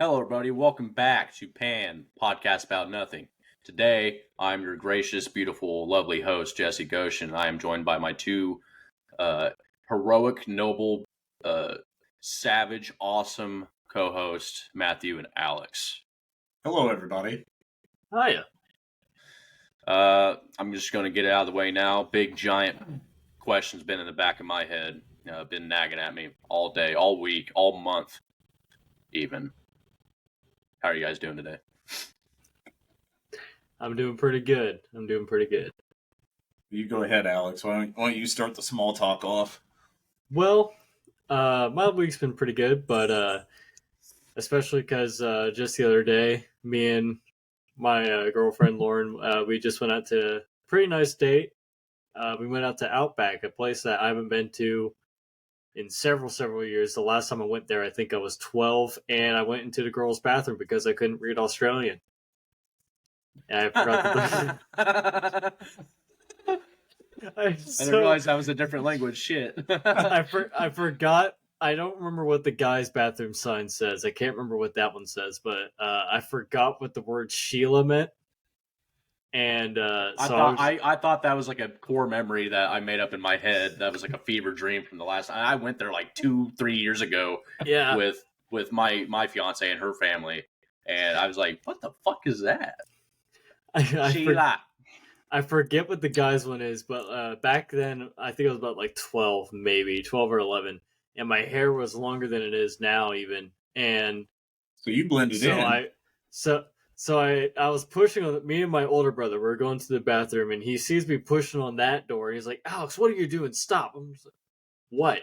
Hello, everybody. Welcome back to P.A.N, Podcast About Nothing. Today, I'm your gracious, beautiful, lovely host, Jesse Goshen. I am joined by my two heroic, noble, savage, awesome co-hosts, Matthew and Alex. Hello, everybody. Hiya. I'm just going to get it out of the way now. Big, giant question's been in the back of my head. Been nagging at me all day, all week, all month, even. How are you guys doing today? I'm doing pretty good. You go ahead, Alex. Why don't you start the small talk off? Well, my week's been pretty good, but especially because just the other day, me and my girlfriend Lauren, we just went out to a pretty nice date. We went out to Outback, a place that I haven't been to in several years. The last time I went there, I think I was 12, and I went into the girls' bathroom because I couldn't read Australian. And I forgot I didn't realize that was a different language. Shit. I forgot. I don't remember what the guy's bathroom sign says. I can't remember what that one says, but I forgot what the word Sheila meant. And I thought that was like a core memory that I made up in my head. That was like a fever dream from the last time. I went there like 2-3 years ago. Yeah. With my fiance and her family, and I was like, "What the fuck is that?" Sheila. I forget what the guy's one is, but back then I think I was about like 12, maybe 12 or 11, and my hair was longer than it is now, even. And so you blended in. I was pushing on me and my older brother. We were going to the bathroom, and he sees me pushing on that door. He's like, "Alex, what are you doing? Stop!" I'm just like, "What?"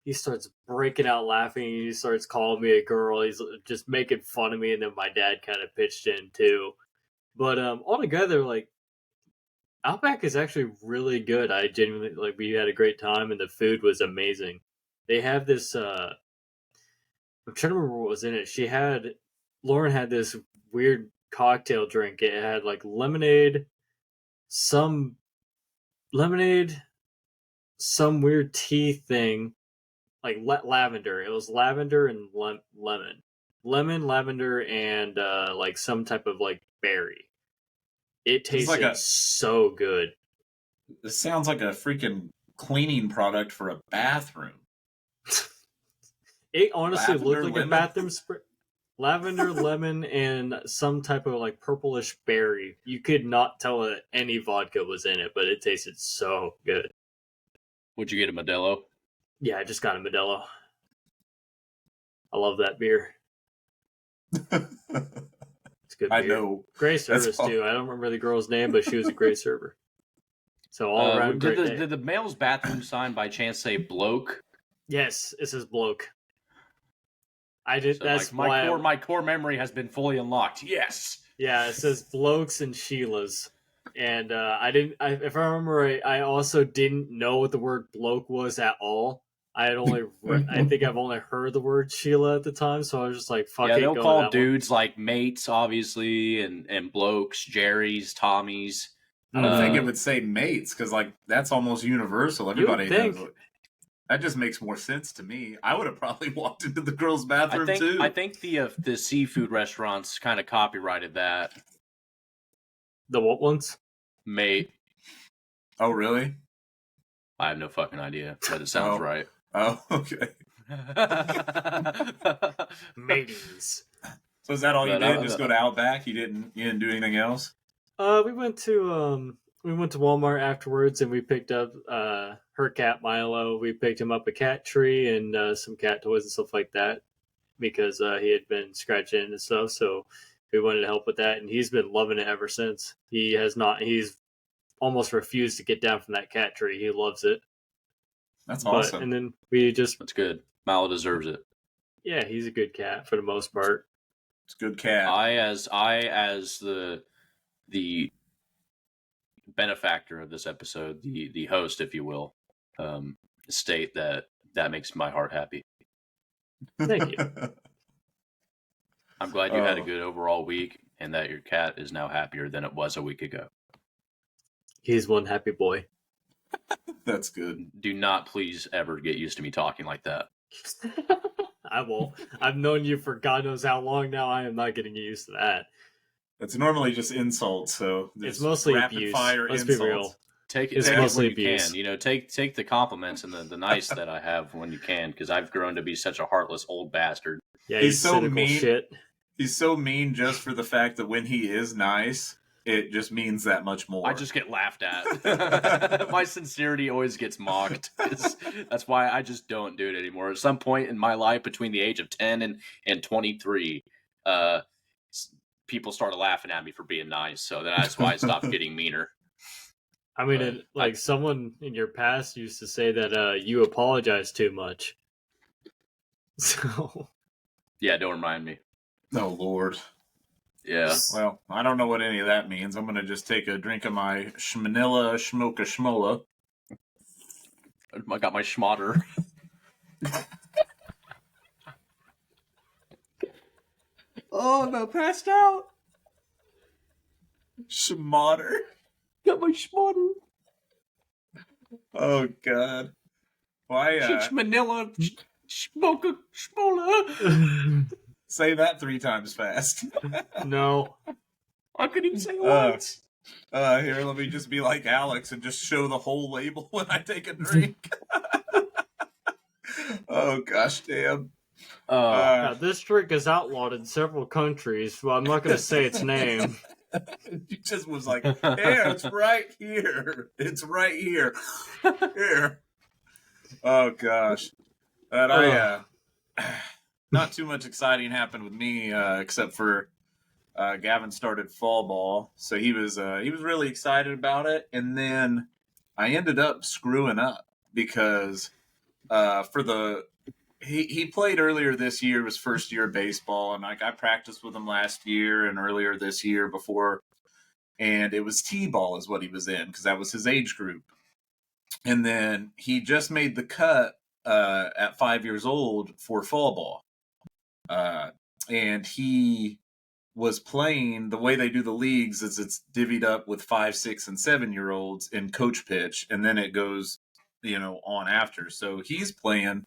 He starts breaking out laughing. He starts calling me a girl. He's just making fun of me, and then my dad kind of pitched in too. But altogether, like, Outback is actually really good. I genuinely we had a great time, and the food was amazing. They have this. I'm trying to remember what was in it. Lauren had this weird cocktail drink. It had like lemonade, some weird tea thing, like lavender. It was lavender and lemon, lavender, and like some type of like berry. It tasted so good. This sounds like a freaking cleaning product for a bathroom. It honestly looked like a bathroom spray. Lavender, lemon, and some type of like purplish berry. You could not tell that any vodka was in it, but it tasted so good. Would you get a Modelo? Yeah, I just got a Modelo. I love that beer. It's good beer. I know. Great service too. I don't remember the girl's name, but she was a great server. So all around great day. Did the male's bathroom sign by chance say bloke? Yes, it says bloke. I did. So that's my core memory has been fully unlocked. Yes. Yeah, it says blokes and Sheilas, and if I remember right, I also didn't know what the word bloke was at all. I think I've only heard the word Sheila at the time, so I was just like, "Fuck it." They'll call dudes like mates, obviously, and blokes, Jerry's, Tommy's. I don't think it would say mates because like that's almost universal. Everybody knows it. That just makes more sense to me. I would have probably walked into the girls' bathroom too. I think the seafood restaurants kind of copyrighted that. The what ones? Mate. Oh, really? I have no fucking idea, but it sounds right. Oh, okay. Mateys. So is that all you did? Just go to Outback? You didn't do anything else? We went to Walmart afterwards, and we picked up her cat Milo. We picked him up a cat tree and some cat toys and stuff like that because he had been scratching and stuff. So we wanted to help with that, and he's been loving it ever since. He's almost refused to get down from that cat tree. He loves it. That's awesome. And then that's good. Milo deserves it. Yeah, he's a good cat for the most part. It's a good cat. I as the benefactor of this episode, the host, if you will, state that makes my heart happy. Thank you. I'm glad you had a good overall week and that your cat is now happier than it was a week ago. He's one happy boy. That's good. Do not please ever get used to me talking like that. I won't. I've known you for God knows how long now. I am not getting used to that. It's normally just insults, so it's mostly rapid abuse. fire Let's insults. be real. Take It's it mostly when you abuse. can. You know, take the compliments and the nice that I have when you can, because I've grown to be such a heartless old bastard. Yeah, He's so cynical mean. Shit. He's so mean just for the fact that when he is nice, it just means that much more. I just get laughed at. My sincerity always gets mocked. That's why I just don't do it anymore. At some point in my life, between the age of 10 and 23, people started laughing at me for being nice. So that's why I stopped getting meaner. I mean, someone in your past used to say that you apologize too much. So. Yeah, don't remind me. Oh, Lord. Yeah. Well, I don't know what any of that means. I'm going to just take a drink of my Schmanilla Schmoka Schmola. I got my schmotter. Oh, I'm about passed out. Schmotter. Got my schmotter. Oh, God. Why? Manila Schmoka Schmola. Say that 3 times fast. No. I couldn't even say it once. Here, let me just be like Alex and just show the whole label when I take a drink. Oh, gosh damn. Now, this drink is outlawed in several countries, but I'm not going to say its name. He just was like, "Here, it's right here. It's right here. Here." Oh gosh, but not too much exciting happened with me, except for Gavin started fall ball, so he was really excited about it, and then I ended up screwing up because he played earlier this year, was first year of baseball, and like I practiced with him last year and earlier this year before, and it was T-ball is what he was in because that was his age group. And then he just made the cut at 5 years old for fall ball. And he was playing, the way they do the leagues is it's divvied up with 5, 6, and 7-year-olds in coach pitch, and then it goes, on after. So he's playing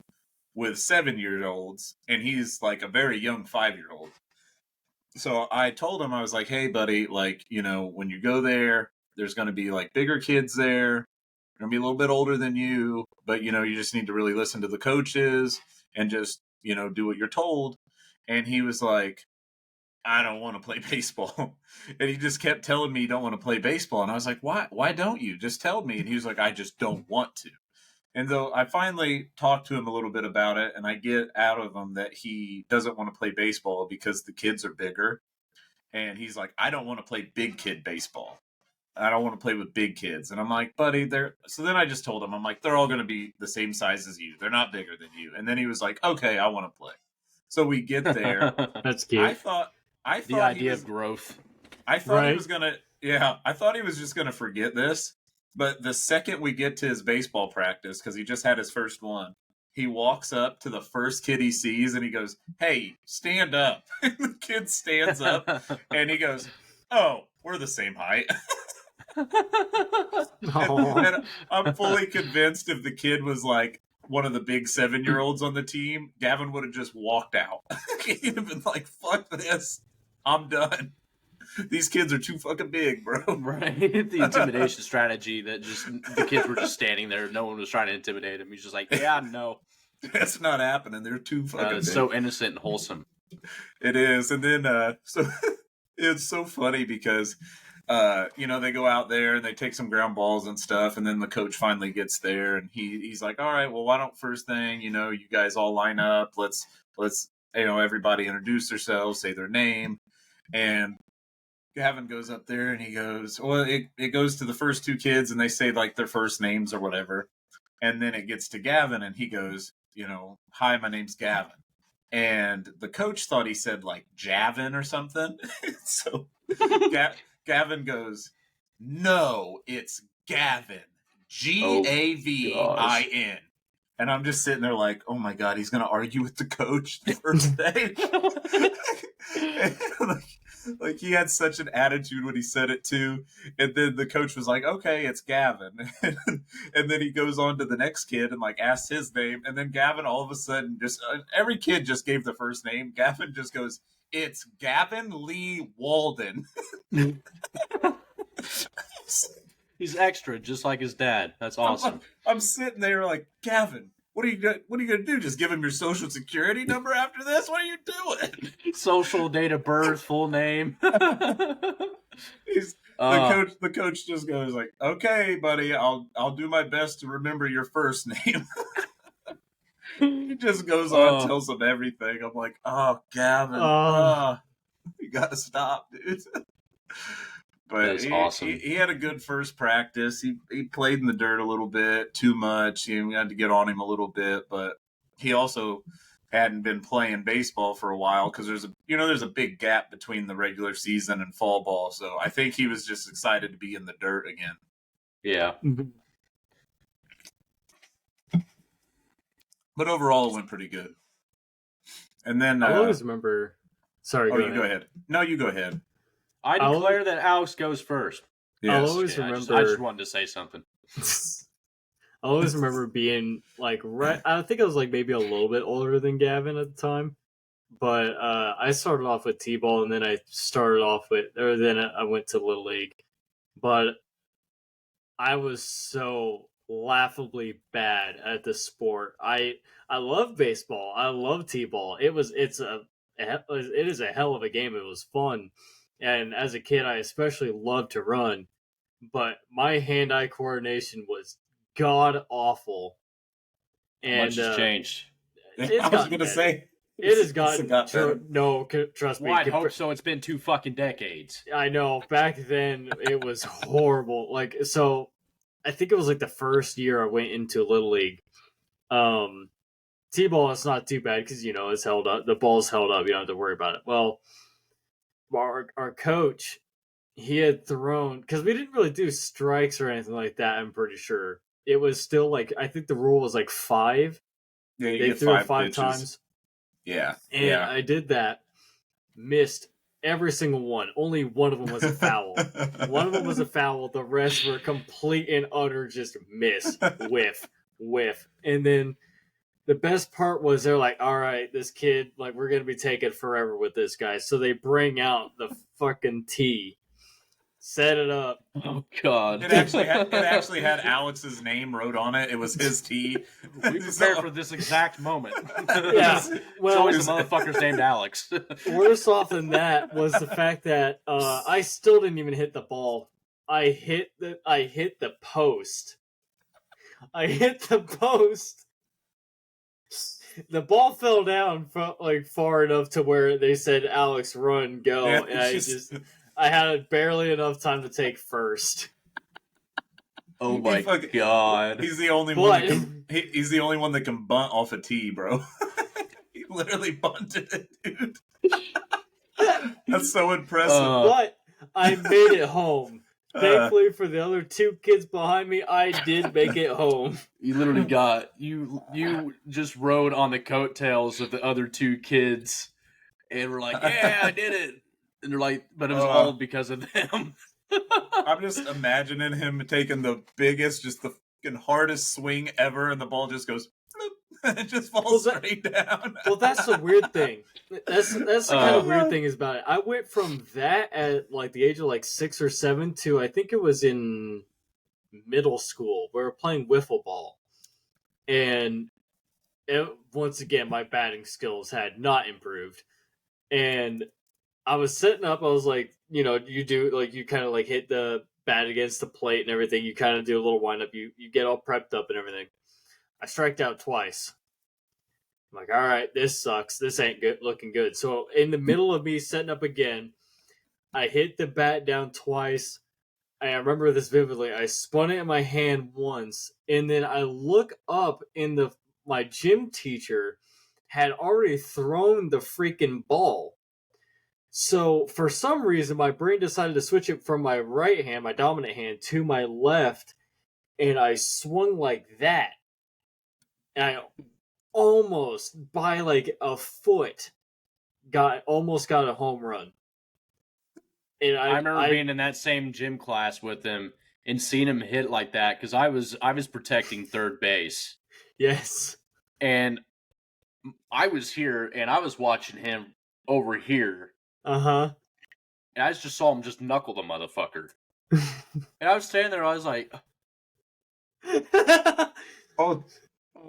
with 7-year-olds, and he's like a very young 5-year-old. So I told him, I was like, hey, buddy, like, when you go there, there's going to be like bigger kids there. They're going to be a little bit older than you, but, you just need to really listen to the coaches and just, do what you're told. And he was like, I don't want to play baseball. And he just kept telling me he don't want to play baseball. And I was like, why don't you? Just tell me. And he was like, I just don't want to. And so I finally talked to him a little bit about it, and I get out of him that he doesn't want to play baseball because the kids are bigger. And he's like, I don't want to play big kid baseball. I don't want to play with big kids. And I'm like, buddy, so then I just told him, I'm like, they're all going to be the same size as you. They're not bigger than you. And then he was like, okay, I want to play. So we get there. That's cute. I thought the idea of growth. I thought he was I thought he was just going to forget this. But the second we get to his baseball practice, because he just had his first one, he walks up to the first kid he sees and he goes, hey, stand up. And the kid stands up and he goes, oh, we're the same height. And I'm fully convinced if the kid was like one of the big 7-year-olds on the team, Gavin would have just walked out. He'd have been like, fuck this. I'm done. These kids are too fucking big, bro. Right. The intimidation strategy that just the kids were just standing there. No one was trying to intimidate him. He's just like, yeah, no. That's not happening. They're too fucking big. It's so innocent and wholesome. It is. And then, so it's so funny because, they go out there and they take some ground balls and stuff. And then the coach finally gets there and he's like, all right, well, why don't first thing, you guys all line up. Let's, everybody introduce themselves, say their name. And Gavin goes up there and he goes, well, it goes to the first 2 kids and they say like their first names or whatever. And then it gets to Gavin and he goes, hi, my name's Gavin. And the coach thought he said like Javin or something. So Gavin goes, no, it's Gavin. Gavin. And I'm just sitting there like, oh my God, he's going to argue with the coach the first day. Like, he had such an attitude when he said it too. And then the coach was like, okay, it's Gavin. And then he goes on to the next kid and like asks his name. And then Gavin all of a sudden just, every kid just gave the first name. Gavin just goes, it's Gavin Lee Walden. He's extra, just like his dad. That's awesome. I'm sitting there like, Gavin, what are you gonna do? Just give him your social security number after this? What are you doing? Social, date of birth, full name. The coach just goes like, okay, buddy, I'll do my best to remember your first name. He just goes on, tells him everything. I'm like, oh, Gavin, you gotta stop, dude. But that's awesome. He had a good first practice. He played in the dirt a little bit, too much. We had to get on him a little bit, but he also hadn't been playing baseball for a while because there's a big gap between the regular season and fall ball. So I think he was just excited to be in the dirt again. Yeah. But overall, it went pretty good. And then I always remember. Sorry, go ahead. No, you go ahead. I declare that Alex goes first. Yes. I always remember. I just wanted to say something. I always remember being like, I think I was like maybe a little bit older than Gavin at the time, but I started off with T-ball, and then I went to Little League, but I was so laughably bad at the sport. I love baseball. I love T-ball. It is a hell of a game. It was fun. And as a kid, I especially loved to run, but my hand-eye coordination was god awful. And much has changed. I was going to say it has gotten no, trust me. Well, I hope so. It's been 2 fucking decades. I know. Back then, it was horrible. Like, so I think it was like the first year I went into Little League. T-ball is not too bad because it's held up. The ball's held up. You don't have to worry about it. Well, our coach, he had thrown, because we didn't really do strikes or anything like that. I'm pretty sure it was still like, I think the rule was like 5. Yeah, they threw it 5 pitches. Times. Yeah, and I did that. Missed every single one. Only one of them was a foul. One of them was a foul. The rest were complete and utter just miss, whiff. And then the best part was they're like, all right, this kid, like, we're going to be taking forever with this guy. So they bring out the fucking tee, set it up. Oh, God. It actually had Alex's name wrote on it. It was his tee. We prepared for this exact moment. Yeah. Well, it's always a motherfucker's named Alex. Worse off than that was the fact that I still didn't even hit the ball. I hit the post. The ball fell down far enough to where they said, Alex, run, go. Yeah, and I had barely enough time to take first. Oh my God. He's the only one he's the only one that can bunt off a tee, bro. He literally bunted it, dude. That's so impressive. But I made it home. Thankfully for the other 2 kids behind me, I did make it home. You literally you just rode on the coattails of the other 2 kids and were like, yeah, I did it. And they're like, but it was all because of them. I'm just imagining him taking the biggest, just the fucking hardest swing ever, and the ball just goes, and it just falls straight down. Well, that's the weird thing. That's the kind of weird thing is about it. I went from that at like the age of like 6 or 7 to, I think it was in middle school. We were playing wiffle ball, and once again, my batting skills had not improved, and I was setting up. I was like, you do like, you kind of like hit the bat against the plate and everything. You kind of do a little wind up. You get all prepped up and everything. I striked out twice. I'm like, all right, this sucks. This ain't good, looking good. So in the middle of me setting up again, I hit the bat down twice. I remember this vividly. I spun it in my hand once, and then I look up, and my gym teacher had already thrown the freaking ball. So for some reason, my brain decided to switch it from my right hand, my dominant hand, to my left, and I swung like that. And I almost, by like a foot, almost got a home run. And I remember being in that same gym class with him and seeing him hit like that because I was protecting third base. Yes. And I was here and I was watching him over here. Uh-huh. And I just saw him just knuckle the motherfucker. And I was standing there, I was like, Oh,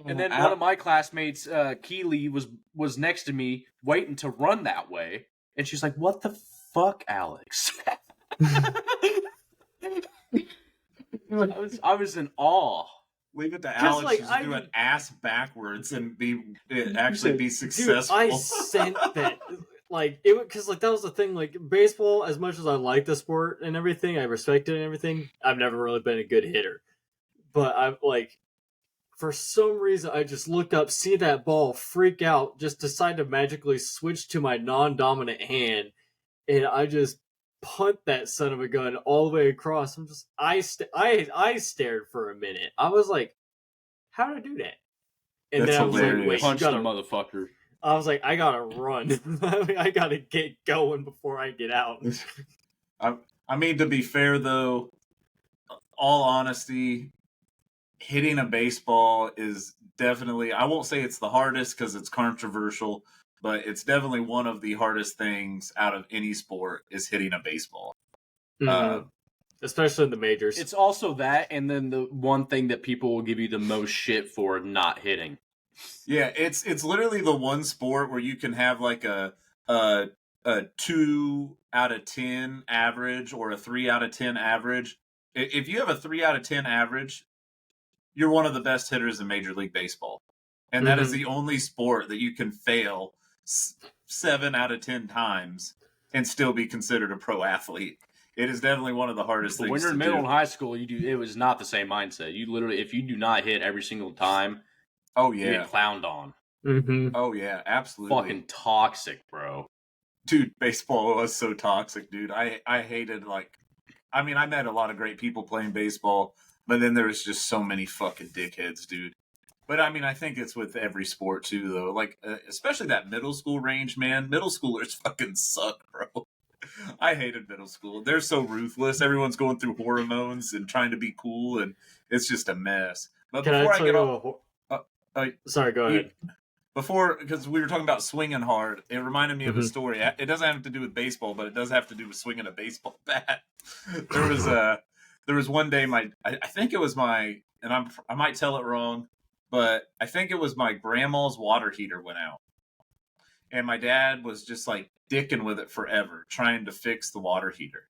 and then one of my classmates, Keely, was next to me waiting to run that way. And she's like, "What the fuck, Alex?" I was in awe. Leave it to Alex like, to do an ass backwards and actually be successful. Dude, I sent that. Like, it because like that was the thing. Like, baseball, as much as I like the sport and everything, I respect it and everything. I've never really been a good hitter, but I've like, for some reason, I just look up, see that ball, freak out, just decide to magically switch to my non-dominant hand, and I just punt that son of a gun all the way across. I stared for a minute. I was like, how did I do that? And That's then I was hilarious. like, wait, Punch the motherfucker. I was like, I gotta run. I gotta get going before I get out. I mean, to be fair though, all honesty, hitting a baseball is definitely, I won't say it's the hardest because it's controversial, but it's definitely one of the hardest things out of any sport is hitting a baseball. Mm-hmm. Especially in the majors. It's also that, and then the one thing that people will give you the most shit for not hitting. Yeah, it's literally the one sport where you can have like a 2 out of 10 average or a 3 out of 10 average. If you have a 3 out of 10 average, you're one of the best hitters in Major League Baseball. And that is the only sport that you can fail 7 out of 10 times and still be considered a pro athlete. It is definitely one of the hardest things when you're in to middle do. and high school, it was not the same mindset. You literally, if you do not hit every single time, Oh you yeah, get clowned on. Mm-hmm. oh yeah, absolutely. Fucking toxic, bro. Dude, baseball was so toxic, dude. I hated I met a lot of great people playing baseball, but then there was just so many fucking dickheads, dude. But I think it's with every sport too, though. Like, especially that middle school range, man. Middle schoolers fucking suck, bro. I hated middle school. They're so ruthless. Everyone's going through hormones and trying to be cool, and it's just a mess. But Can before I I tell get you off, sorry, go ahead. before, because we were talking about swinging hard, it reminded me of a story. It doesn't have to do with baseball, but it does have to do with swinging a baseball bat. There was one day I think it was my, and I might tell it wrong, but I think it was my grandma's water heater went out, and my dad was just like dicking with it forever, trying to fix the water heater.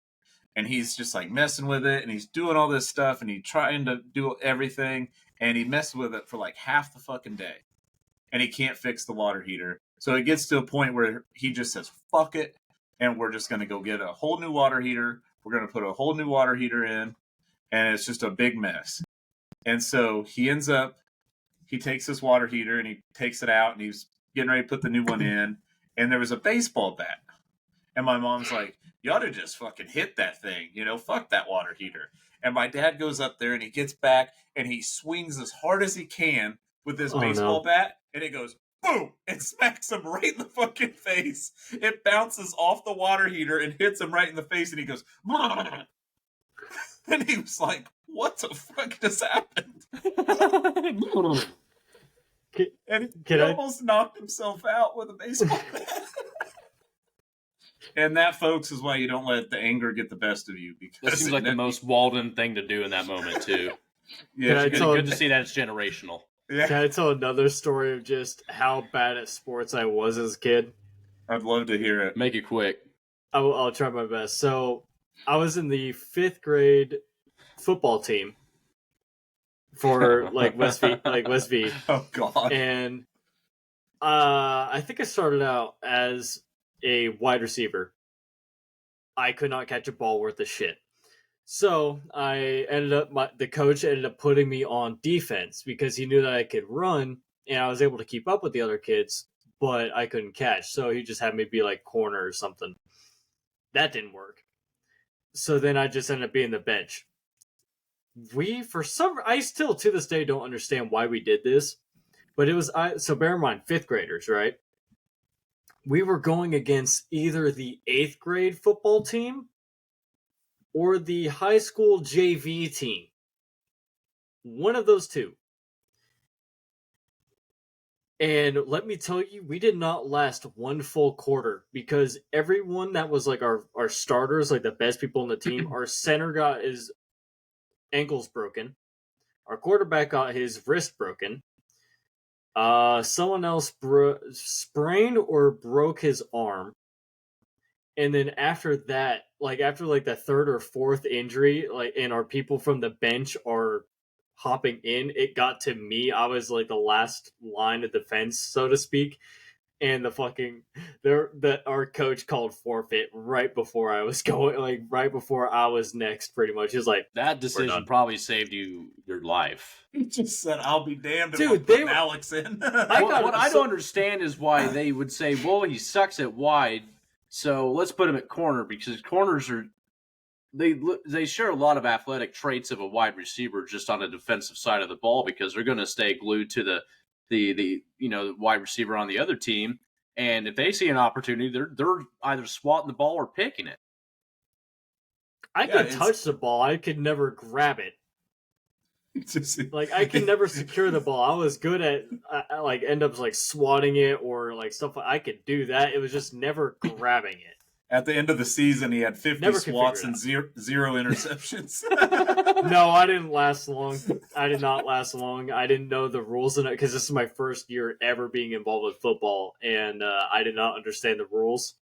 And he's just like messing with it, and he's doing all this stuff, and he's trying to do everything, and he messed with it for like half the fucking day. And he can't fix the water heater. So it gets to a point where he just says, fuck it, and we're just going to go get a whole new water heater. We're going to put a whole new water heater in, and it's just a big mess. And so he takes this water heater, and he takes it out, and he's getting ready to put the new one in, and there was a baseball bat. And my mom's like, you ought to just fucking hit that thing, fuck that water heater. And my dad goes up there, and he gets back, and he swings as hard as he can with this baseball bat, and it goes boom, and smacks him right in the fucking face. It bounces off the water heater and hits him right in the face, and he goes, and he was like, what the fuck just happened? And he almost knocked himself out with a baseball bat. And that, folks, is why you don't let the anger get the best of you. Because that seems like the most Walden thing to do in that moment, too. Yeah, it's good to see that it's generational. Yeah. Can I tell another story of just how bad at sports I was as a kid? I'd love to hear it. Make it quick. I'll try my best. So I was in the 5th grade football team for West V. Oh God! And I think I started out as a wide receiver. I could not catch a ball worth of shit. So the coach ended up putting me on defense because he knew that I could run and I was able to keep up with the other kids, but I couldn't catch. So he just had me be like corner or something. That didn't work. So then I just ended up being the bench. I still to this day don't understand why we did this, but it was, so bear in mind, 5th graders, right? We were going against either the 8th grade football team or the high school JV team. One of those two. And let me tell you, we did not last one full quarter because everyone that was like our starters, like the best people on the team, our center got his ankles broken. Our quarterback got his wrist broken. Someone else sprained or broke his arm. And then after that, like after like the third or fourth injury, like and our people from the bench are hopping in, it got to me. I was like the last line of defense, so to speak. And our coach called forfeit right before I was going, like right before I was next, pretty much. He was like, That decision probably saved you your life. He just said, "I'll be damned if Dude, I'm putting Alex in." What I don't understand is why they would say, well, he sucks at wide, so let's put him at corner, because corners are they share a lot of athletic traits of a wide receiver just on the defensive side of the ball, because they're going to stay glued to the wide receiver on the other team, and if they see an opportunity, they're either swatting the ball or picking it. I could touch the ball, I could never grab it. Like I could never secure the ball. I was good at like end up like swatting it or like stuff. I could do that. It was just never grabbing it. At the end of the season, he had 50 swats and zero interceptions. No, I didn't last long. I did not last long. I didn't know the rules in it because this is my first year ever being involved with football, and I did not understand the rules.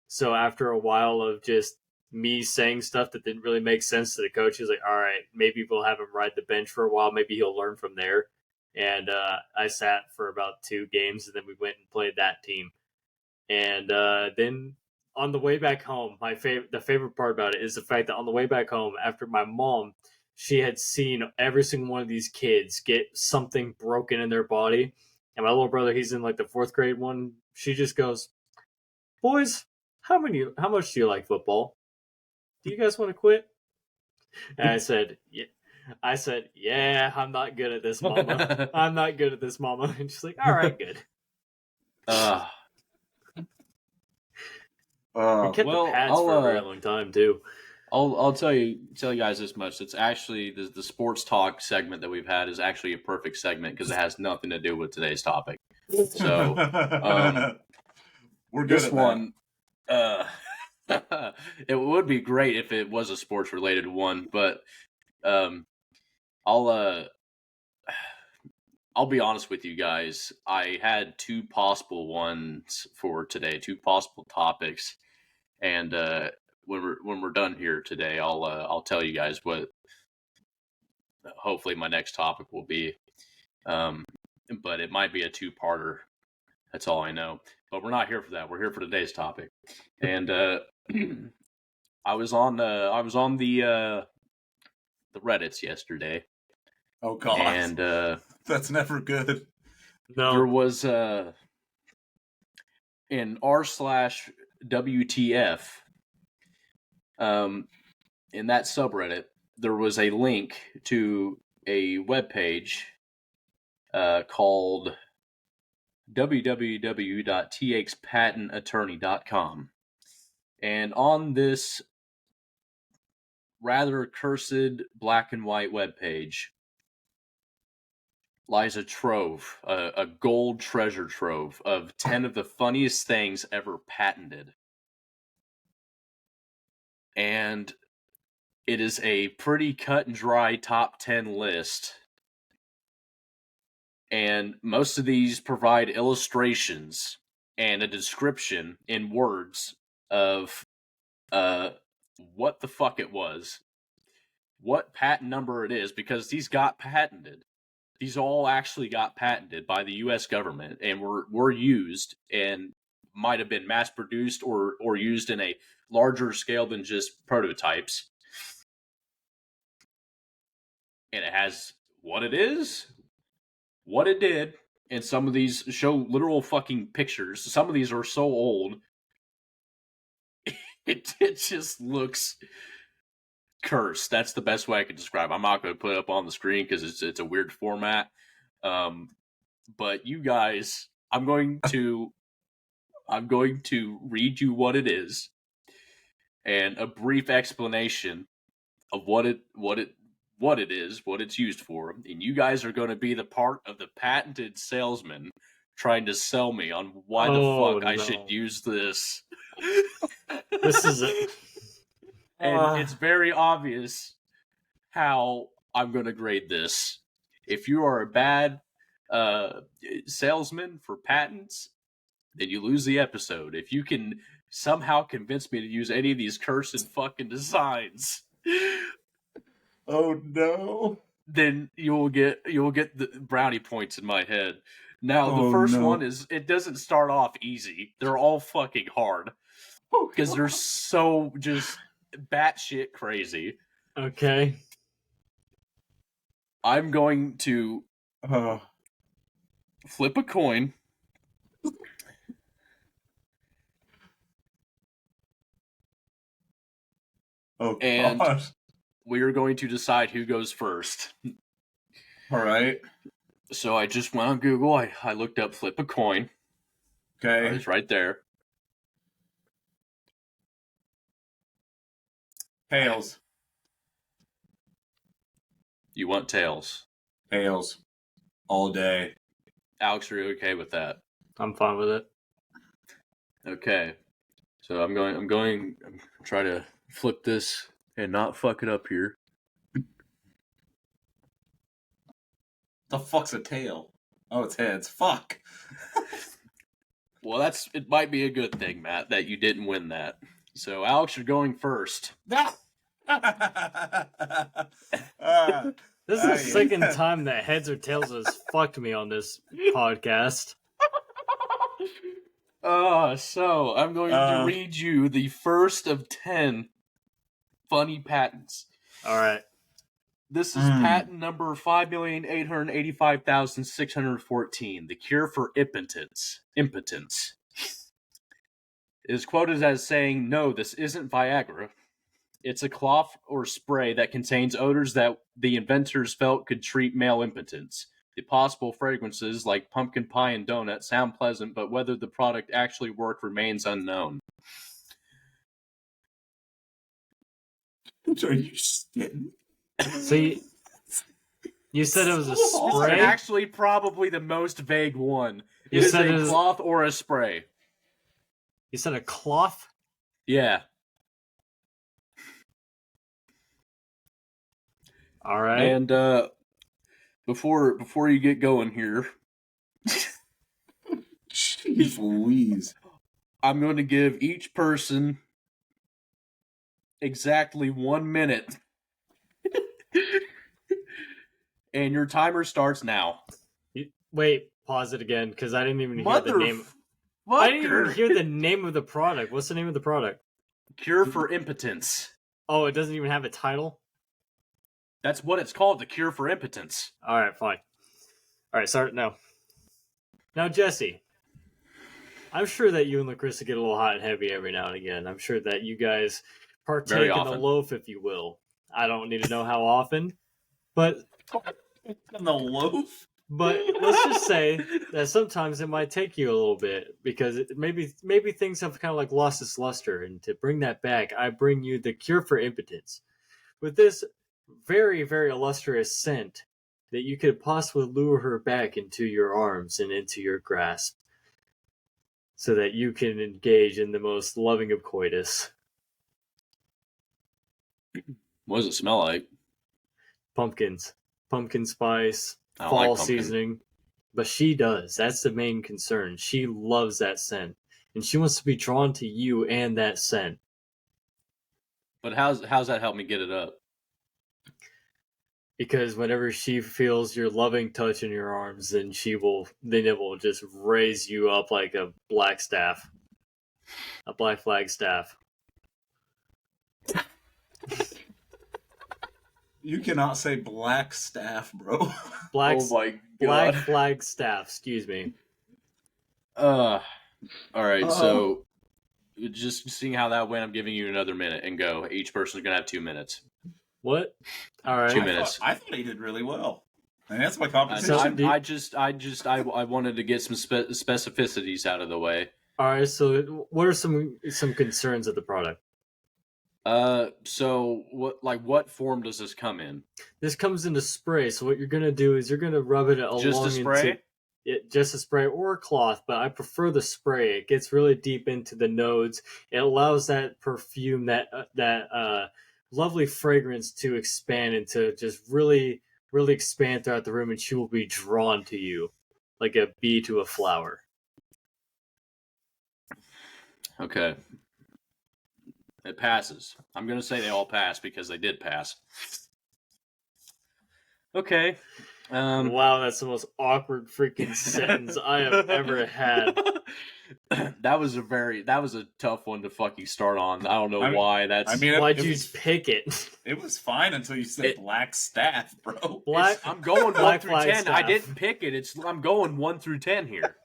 So after a while of just me saying stuff that didn't really make sense to the coach, he was like, all right, maybe we'll have him ride the bench for a while. Maybe he'll learn from there. And I sat for about 2 games, and then we went and played that team. And then on the way back home, the favorite part about it is the fact that on the way back home, after my mom, she had seen every single one of these kids get something broken in their body. And my little brother, he's in like the 4th grade one. She just goes, boys, how much do you like football? Do you guys want to quit? And I said, yeah, I'm not good at this, Mama. I'm not good at this, Mama. And she's like, all right, good. We kept the pads for a very long time too. I'll tell you guys this much. It's actually the sports talk segment that we've had is actually a perfect segment because it has nothing to do with today's topic. So we're good this at one. It would be great if it was a sports related one, but I'll be honest with you guys. I had 2 possible ones for today, 2 possible topics, and when we're done here today, I'll tell you guys what hopefully my next topic will be. But it might be a 2-parter. That's all I know. But we're not here for that. We're here for today's topic. And I was on the Reddits yesterday. Oh God! And that's never good. No, there was in r/WTF. In that subreddit, there was a link to a webpage called www.txpatentattorney.com. And on this rather cursed black and white webpage lies a trove, a gold treasure trove of 10 of the funniest things ever patented. And it is a pretty cut and dry top 10 list. And most of these provide illustrations and a description in words of what the fuck it was, what patent number it is, because these got patented. These all actually got patented by the U.S. government and were used and might have been mass produced or used in a larger scale than just prototypes. And it has what it is, what it did, and some of these show literal fucking pictures. Some of these are so old, it just looks cursed. That's the best way I can describe it. I'm not going to put it up on the screen because it's a weird format. But you guys, I'm going to read you what it is and a brief explanation of what it is, what it's used for, and you guys are going to be the part of the patented salesman trying to sell me on why the fuck I should use this. This is it. And it's very obvious how I'm going to grade this. If you are a bad salesman for patents, then you lose the episode. If you can somehow convince me to use any of these cursed fucking designs, oh no, then you'll get the brownie points in my head. Now the first one is, it doesn't start off easy. They're all fucking hard because they're so just batshit crazy. Okay. I'm going to flip a coin. Oh, and God. We are going to decide who goes first. All right. So I just went on Google. I looked up flip a coin. Okay. It's right there. Tails. You want tails? Tails. All day. Alex, are you okay with that? I'm fine with it. Okay. So I'm going to try to flip this and not fuck it up here. The fuck's a tail? Oh, it's heads. Fuck. Well, it might be a good thing, Matt, that you didn't win that. So Alex, you're going first. This is the second time that heads or tails has fucked me on this podcast. So I'm going to read you the first of 10 funny patents. All right. This is patent number 5,885,614, the cure for impotence. It is quoted as saying, "No, this isn't Viagra. It's a cloth or spray that contains odors that the inventors felt could treat male impotence. The possible fragrances, like pumpkin pie and donut, sound pleasant, but whether the product actually worked remains unknown." Are you kidding? So you said it was a This spray? is actually probably the most vague one. You It is said a it was- cloth or a spray. You said a cloth? Yeah. All right. And before you get going here, Jeez Louise. I'm going to give each person exactly 1 minute. And your timer starts now. Wait, pause it again, because I didn't even hear the name. Motherfucker. I didn't even hear the name of the product. What's the name of the product? Cure for impotence. Oh, it doesn't even have a title? That's what it's called, the cure for impotence. All right, fine. All right, start now. Now, Jesse, I'm sure that you and Lacrissa get a little hot and heavy every now and again. I'm sure that you guys partake Very in the often. loaf, if you will. I don't need to know how often, but In the loaf? But let's just say that sometimes it might take you a little bit because maybe things have kind of like lost its luster, and to bring that back, I bring you the cure for impotence with this very, very illustrious scent that you could possibly lure her back into your arms and into your grasp, so that you can engage in the most loving of coitus. What does it smell like? Pumpkins, pumpkin spice. I don't Fall like pumpkin. seasoning, but she does. That's the main concern. She loves that scent, and she wants to be drawn to you and that scent. But how's that help me get it up? Because whenever she feels your loving touch in your arms, then it will just raise you up like a black staff, a black flag staff. You cannot say black staff, bro. Black, Oh my black god. flag staff. Excuse me. All right, so just seeing how that went, I'm giving you another minute and go. Each person's gonna have 2 minutes. What? All right. 2 minutes. I thought he did really well. And that's my So- competition. I wanted to get some specificities out of the way. All right. So, what are some concerns of the product? So what form does this come in? This comes into spray. So what you're gonna do is you're gonna rub it along Just a spray? into it, just a spray or a cloth, but I prefer the spray. It gets really deep into the nodes. It allows that perfume, that lovely fragrance to expand and to just really, really expand throughout the room, and she will be drawn to you like a bee to a flower. Okay. It passes. I'm going to say they all pass because they did pass. Okay. Wow, that's the most awkward freaking sentence I have ever had. That was a tough one to fucking start on. I don't know why. Why'd you pick it? It was fine until you said black staff, bro. I'm going 1 through 10. staff. I didn't pick it. I'm going 1 through 10 here.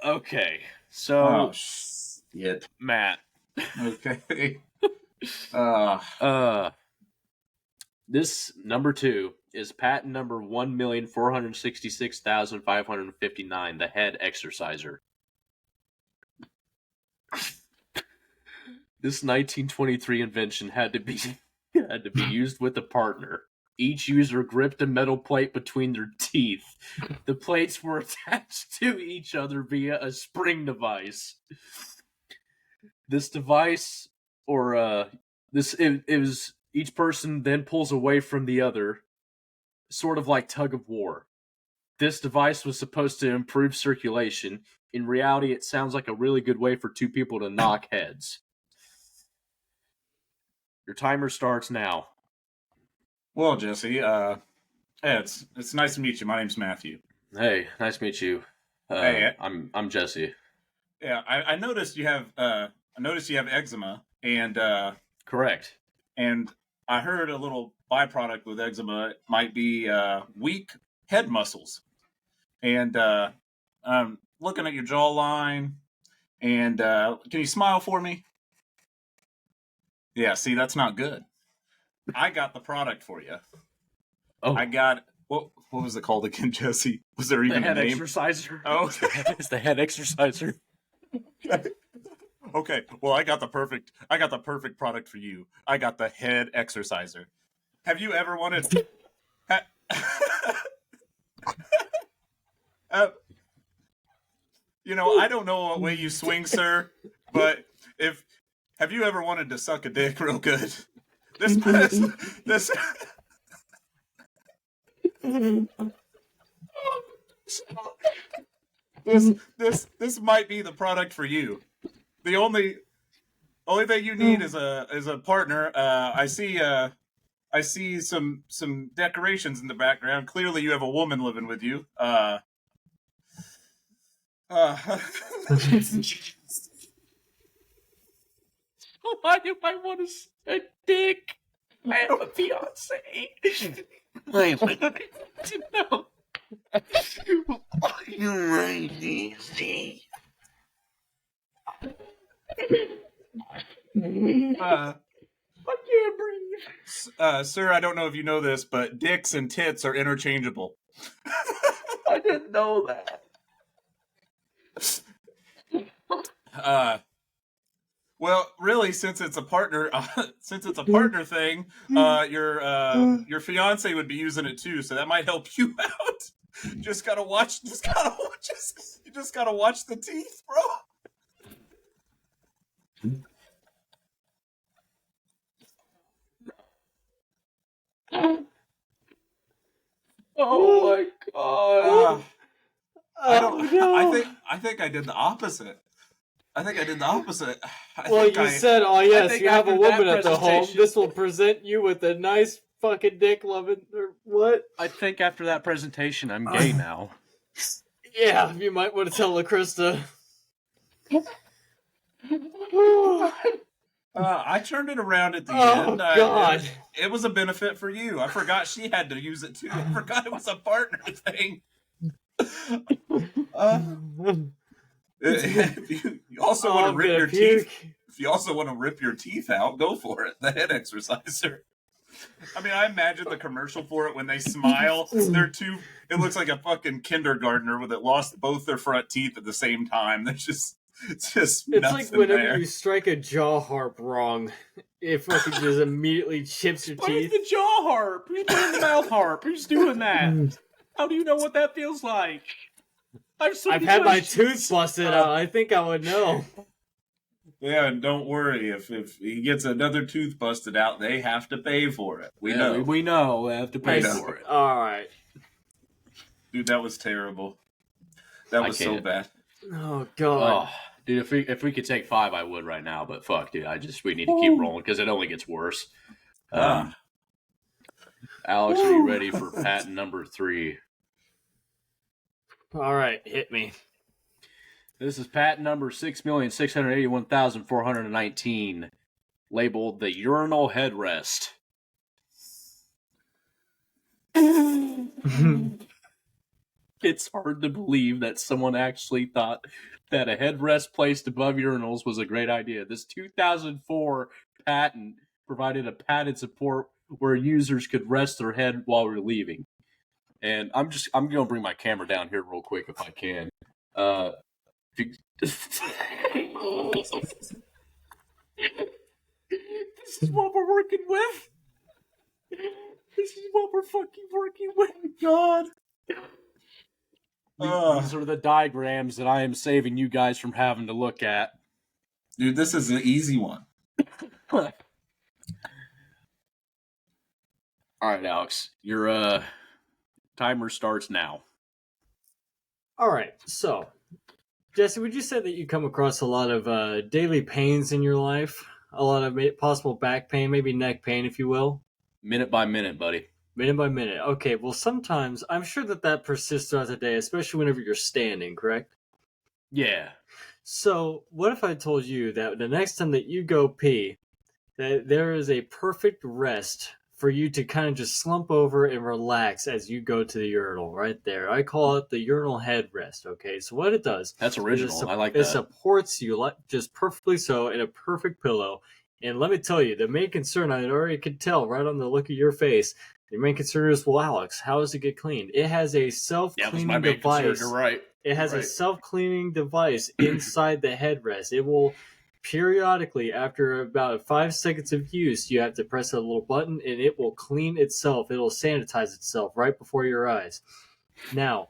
Okay. So shit. Matt. Okay. This number 2 is patent number 1,466,559, the head exerciser. This 1923 invention had to be used with a partner. Each user gripped a metal plate between their teeth. The plates were attached to each other via a spring device. This device, it was each person then pulls away from the other, sort of like tug of war. This device was supposed to improve circulation. In reality, it sounds like a really good way for 2 people to knock heads. Your timer starts now. Well, Jesse, it's nice to meet you. My name's Matthew. Hey, nice to meet you. I'm Jesse. Yeah, I noticed you have eczema, and correct. And I heard a little byproduct with eczema might be weak head muscles. And I'm looking at your jawline, and can you smile for me? Yeah, see, that's not good. I got the product for you. Oh, I got what was it called again, Jesse? Was there even a name? Exerciser. Oh, it's the head exerciser. Okay, well, I got the perfect product for you. I got the head exerciser. Have you ever wanted? I don't know what way you swing, sir, but have you ever wanted to suck a dick real good? This might be the product for you. The only thing you need is a partner. I see some decorations in the background. Clearly, you have a woman living with you. Why do I want to suck a dick? I have a fiance. Why am I to know? Are you ready? I can't breathe. Sir, I don't know if you know this, but dicks and tits are interchangeable. I didn't know that. Well, really, since it's a partner thing, your fiance would be using it too, so that might help you out. You just gotta watch the teeth, bro. Oh my god! I think I did the opposite. Well, you said, "Oh yes, you have a woman at the home. This will present you with a nice fucking dick loving." Or what? I think after that presentation, I'm gay now. Yeah, you might want to tell LaCrista. I turned it around at the end. God. It was a benefit for you. I forgot she had to use it too. I forgot it was a partner thing. If you also want to rip your teeth, if you also want to rip your teeth out, go for it. The head exerciser. I mean, I imagine the commercial for it when they smile. It looks like a fucking kindergartner that lost both their front teeth at the same time. They're just It's just It's nothing like whenever there. you strike a jaw harp wrong, it fucking just immediately chips your Where's teeth. the jaw harp? Who's playing the mouth harp? Who's doing that? How do you know what that feels like? I've had my tooth busted out. I think I would know. Yeah, and don't worry. If he gets another tooth busted out, they have to pay for it. We know. We know. We have to pay know. for it. All right. Dude, that was terrible. That was so can't. bad. Oh god. Oh, dude, if we could take 5, I would right now. But fuck, dude, we need to keep rolling because it only gets worse. Alex, are you ready for patent number 3? All right, hit me. This is patent number 6,681,419, labeled the urinal headrest. It's hard to believe that someone actually thought that a headrest placed above urinals was a great idea. This 2004 patent provided a padded support where users could rest their head while relieving. And I'm going to bring my camera down here real quick if I can. This is what we're working with. This is what we're fucking working with. God. These are the diagrams that I am saving you guys from having to look at. Dude, this is an easy one. All right, Alex, your timer starts now. All right, so Jesse, would you say that you come across a lot of daily pains in your life? A lot of possible back pain, maybe neck pain, if you will? Minute by minute, buddy. Minute by minute. Okay, well, sometimes I'm sure that persists throughout the day, especially whenever you're standing, correct? Yeah. So, what if I told you that the next time that you go pee, that there is a perfect rest for you to kind of just slump over and relax as you go to the urinal right there. I call it the urinal headrest, okay? So what it does... That's original. I like that. It supports you just perfectly so in a perfect pillow. And let me tell you, the main concern, I already could tell right on the look of your face, your main concern is, well, Alex, how does it get cleaned? It has a self-cleaning device. Concern. You're right. It has a self-cleaning device inside the headrest. It will periodically, after about 5 seconds of use, you have to press a little button and it will clean itself. It'll sanitize itself right before your eyes. Now,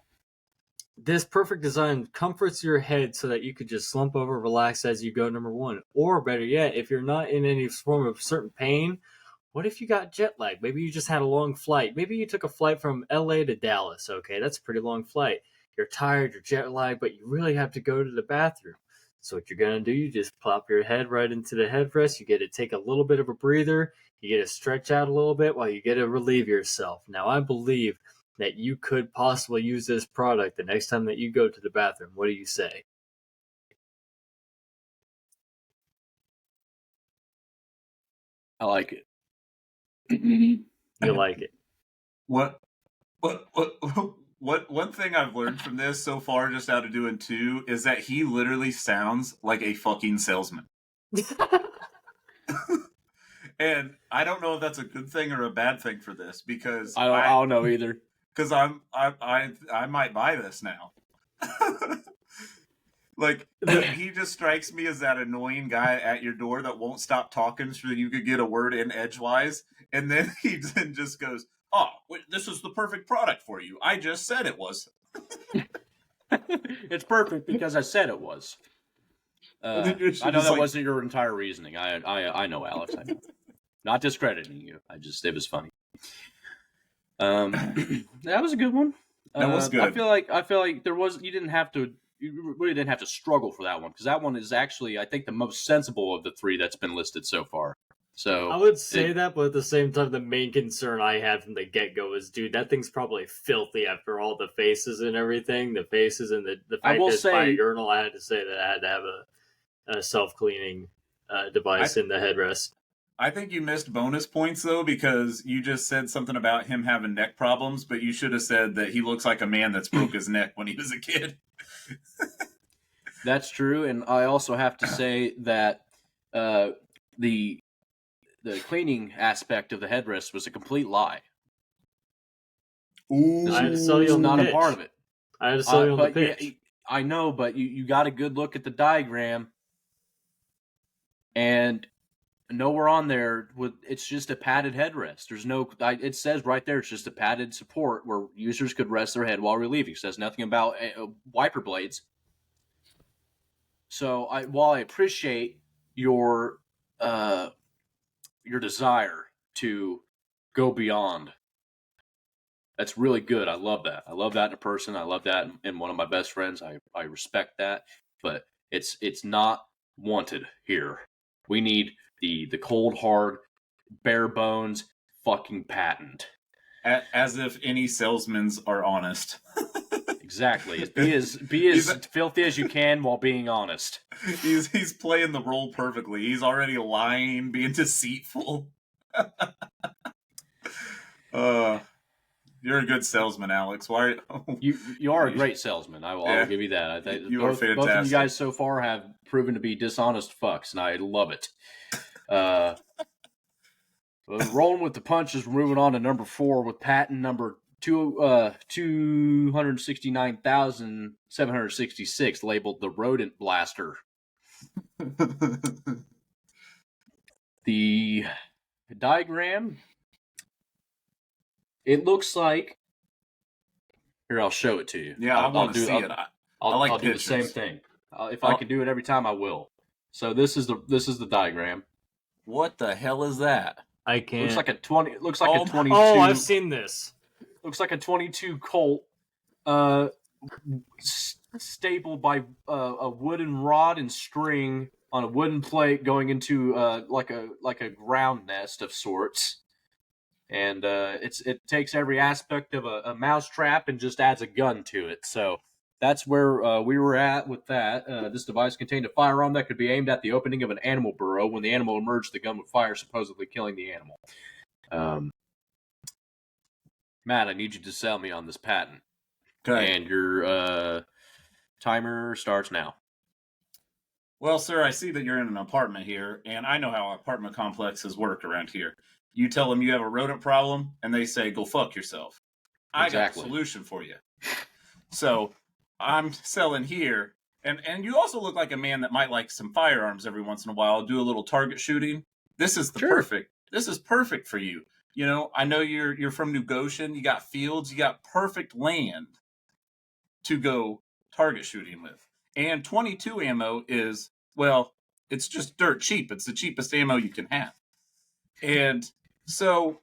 this perfect design comforts your head so that you could just slump over, relax as you go, number one. Or better yet, if you're not in any form of certain pain, what if you got jet lag? Maybe you just had a long flight. Maybe you took a flight from LA to Dallas. Okay, that's a pretty long flight. You're tired, you're jet lagged, but you really have to go to the bathroom. So what you're going to do, you just plop your head right into the headrest. You get to take a little bit of a breather. You get to stretch out a little bit while you get to relieve yourself. Now, I believe that you could possibly use this product the next time that you go to the bathroom. What do you say? I like it. You like it. What one thing I've learned from this so far, just out of doing 2, is that he literally sounds like a fucking salesman. And I don't know if that's a good thing or a bad thing for this, because I don't know either. Because I might buy this now. Like, he just strikes me as that annoying guy at your door that won't stop talking so you could get a word in edgewise, and then he then just goes, "Oh, this is the perfect product for you. I just said it was." It's perfect because I said it was. I know that wasn't your entire reasoning. I know, Alex. I know. Not discrediting you. It was funny. That was a good one. That was good. I feel like you really didn't have to struggle for that one, because that one is actually, I think, the most sensible of the 3 that's been listed so far. So I would say that, but at the same time, the main concern I had from the get-go is, dude, that thing's probably filthy after all the faces and everything. The faces and the fact that it's by a urinal, I had to say that I had to have a self-cleaning device in the headrest. I think you missed bonus points, though, because you just said something about him having neck problems, but you should have said that he looks like a man that's broke his neck when he was a kid. That's true, and I also have to say that the cleaning aspect of the headrest was a complete lie. Ooh. I had to sell you on the not pitch. a part of it. I had to sell you on the pitch. Yeah, I know, but you got a good look at the diagram, and nowhere on there it's just a padded headrest. There's no. It says right there it's just a padded support where users could rest their head while relieving. It says nothing about wiper blades. So while I appreciate your desire to go beyond, that's really good. I love that. I love that in a person. I love that in one of my best friends. I respect that, but it's not wanted here. We need the cold hard, bare bones fucking patent. As if any salesmen are honest. Exactly. Be as filthy as you can while being honest. He's playing the role perfectly. He's already lying, being deceitful. You're a good salesman, Alex. Why you are a great salesman. I'll give you that. I think you are fantastic. Both of you guys so far have proven to be dishonest fucks, and I love it. Rolling with the punches, we're moving on to number 4 with patent number 269,766, labeled the Rodent Blaster. The diagram, it looks like. Here, I'll show it to you. Yeah, I want to see it. I'll do the same thing. If I can do it every time, I will. So this is the diagram. What the hell is that? I can't. Looks like a 20. It looks like a 22. Oh, I've seen this. Looks like a 22 Colt, stapled by a wooden rod and string on a wooden plate, going into like a ground nest of sorts. And it takes every aspect of a mousetrap and just adds a gun to it. So that's where we were at with that. This device contained a firearm that could be aimed at the opening of an animal burrow. When the animal emerged, the gun would fire, supposedly killing the animal. Matt, I need you to sell me on this patent. Okay. And your timer starts now. Well, sir, I see that you're in an apartment here, and I know how apartment complexes work around here. You tell them you have a rodent problem, and they say, go fuck yourself. I got a solution for you. So I'm selling here, and you also look like a man that might like some firearms every once in a while, do a little target shooting. This is perfect. This is perfect for you. You know, I know you're from New Goshen. You got fields. You got perfect land to go target shooting with. And 22 ammo is, well, it's just dirt cheap. It's the cheapest ammo you can have. And so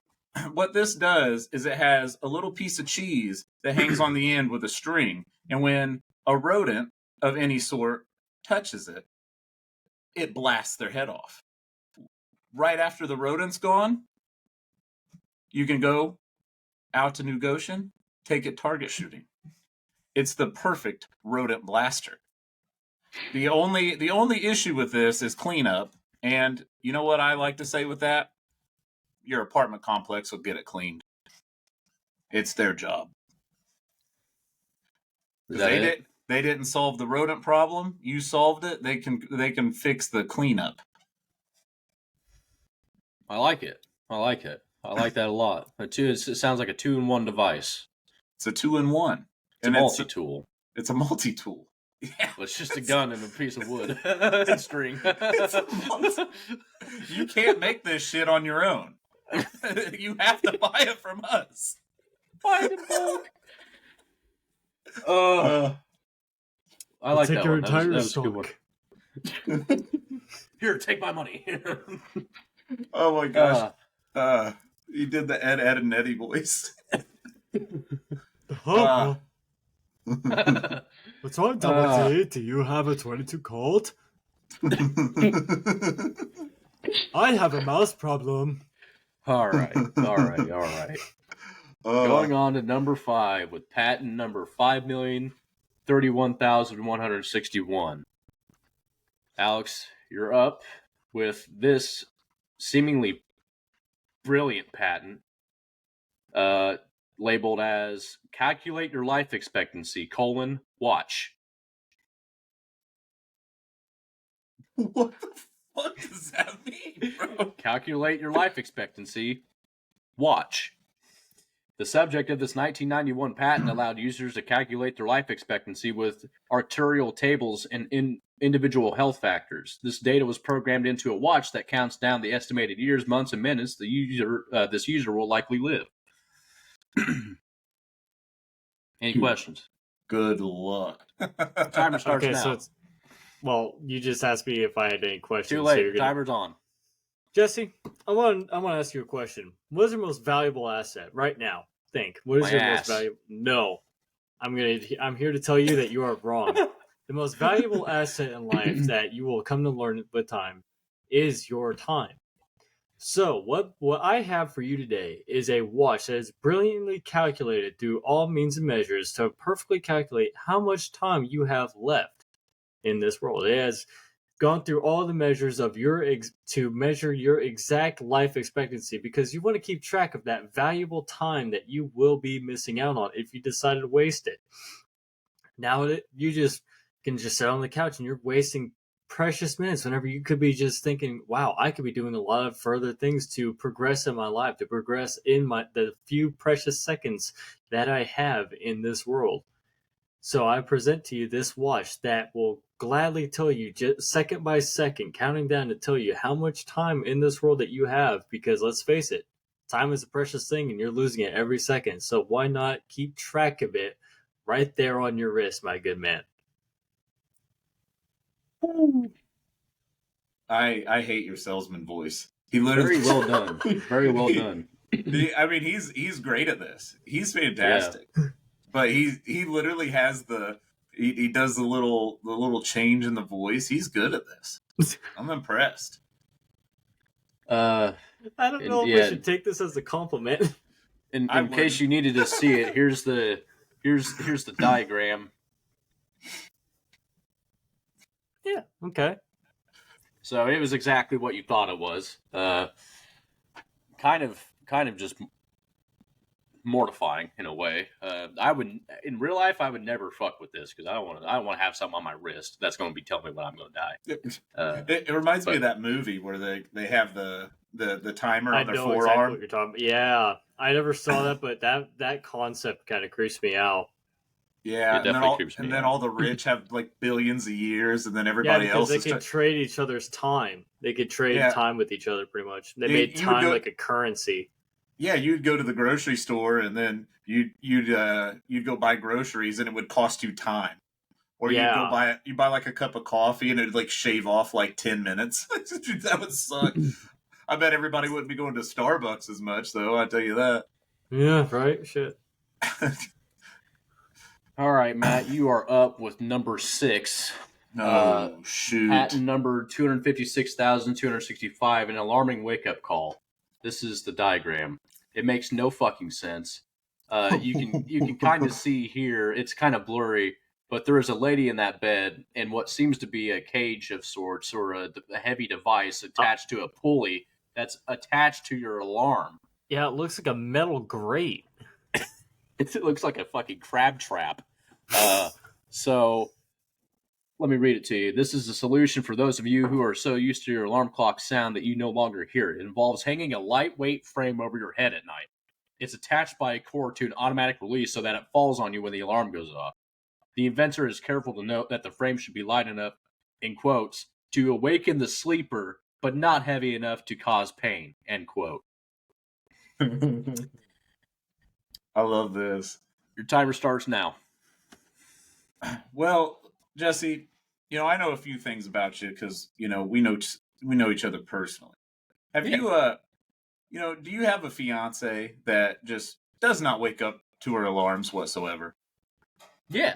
what this does is it has a little piece of cheese that hangs on the end with a string. And when a rodent of any sort touches it, it blasts their head off. Right after the rodent's gone, you can go out to New Goshen, take it target shooting. It's the perfect rodent blaster. The only issue with this is cleanup. And you know what I like to say with that? Your apartment complex will get it cleaned. It's their job. They didn't solve the rodent problem. You solved it. They can fix the cleanup. I like it. I like that a lot. It sounds like a 2-in-1 device. It's a 2-in-1. It's a multi-tool. It's a multi-tool. Yeah. Well, it's just a gun and a piece of wood and string. You can't make this shit on your own. You have to buy it from us. Buy it in bulk. I like that one. That was a good one. Here, take my money. Oh my gosh. You did the Ed and Eddie voice. What's wrong, Timothy? Do you have a 22 Colt? I have a mouse problem. All right. Going on to number 5 with patent number 5,031,161. Alex, you're up with this seemingly brilliant patent, labeled as calculate your life expectancy, watch. What the fuck does that mean, bro? Calculate your life expectancy, watch. The subject of this 1991 patent allowed users to calculate their life expectancy with arterial tables and individual health factors. This data was programmed into a watch that counts down the estimated years, months, and minutes this user will likely live. Any questions? Good luck. Timer starts Okay, now. so you just asked me if I had any questions. Too late. So you're gonna... Timer's on. Jesse, I want to ask you a question. What is your most valuable asset right now? Think. What is My your ass. most valuable? No, I'm here to tell you that you are wrong. The most valuable asset in life that you will come to learn with time is your time. So what I have for you today is a watch that is brilliantly calculated through all means and measures to perfectly calculate how much time you have left in this world. It has gone through all the measures of to measure your exact life expectancy, because you want to keep track of that valuable time that you will be missing out on if you decide to waste it. Now you can just sit on the couch and you're wasting precious minutes whenever you could be just thinking, wow, I could be doing a lot of further things to progress in my life, to progress in the few precious seconds that I have in this world. So I present to you this watch that will gladly tell you, just second by second, counting down to tell you how much time in this world that you have, because let's face it, time is a precious thing and you're losing it every second. So why not keep track of it right there on your wrist, my good man? I hate your salesman voice. He literally Very well done. Very well done. I mean, he's great at this. He's fantastic. Yeah. But he literally has he does the little change in the voice. He's good at this. I'm impressed. I don't know if we should take this as a compliment. In case you needed to see it, here's the diagram. Yeah. Okay. So it was exactly what you thought it was. Kind of just mortifying in a way. In real life, I would never fuck with this because I don't want to have something on my wrist that's going to be telling me when I'm going to die. It reminds me of that movie where they have the timer on their forearm. Exactly what you're talking about. Yeah, I never saw that, but that concept kind of creeps me out. Yeah, and then all the rich have like billions of years, and then everybody else they could trade each other's time. They could trade time with each other, pretty much. They made time like a currency. Yeah, you'd go to the grocery store, and then you'd go buy groceries, and it would cost you time. Or you buy like a cup of coffee, and it'd like shave off like 10 minutes. That would suck. I bet everybody wouldn't be going to Starbucks as much, though. I tell you that. Yeah, right. Shit. All right, Matt, you are up with number 6. Shoot. Patent number 256,265, an alarming wake-up call. This is the diagram. It makes no fucking sense. You can kind of see here, it's kind of blurry, but there is a lady in that bed and what seems to be a cage of sorts or a heavy device attached to a pulley that's attached to your alarm. Yeah, it looks like a metal grate. It looks like a fucking crab trap. So let me read it to you. This is a solution for those of you who are so used to your alarm clock sound that you no longer hear it. It involves hanging a lightweight frame over your head at night. It's attached by a cord to an automatic release so that it falls on you when the alarm goes off. The inventor is careful to note that the frame should be light enough, in quotes, to awaken the sleeper, but not heavy enough to cause pain, end quote. I love this. Your timer starts now. Well, Jesse, I know a few things about you because, we know each other personally. Have you, do you have a fiance that just does not wake up to her alarms whatsoever? Yeah.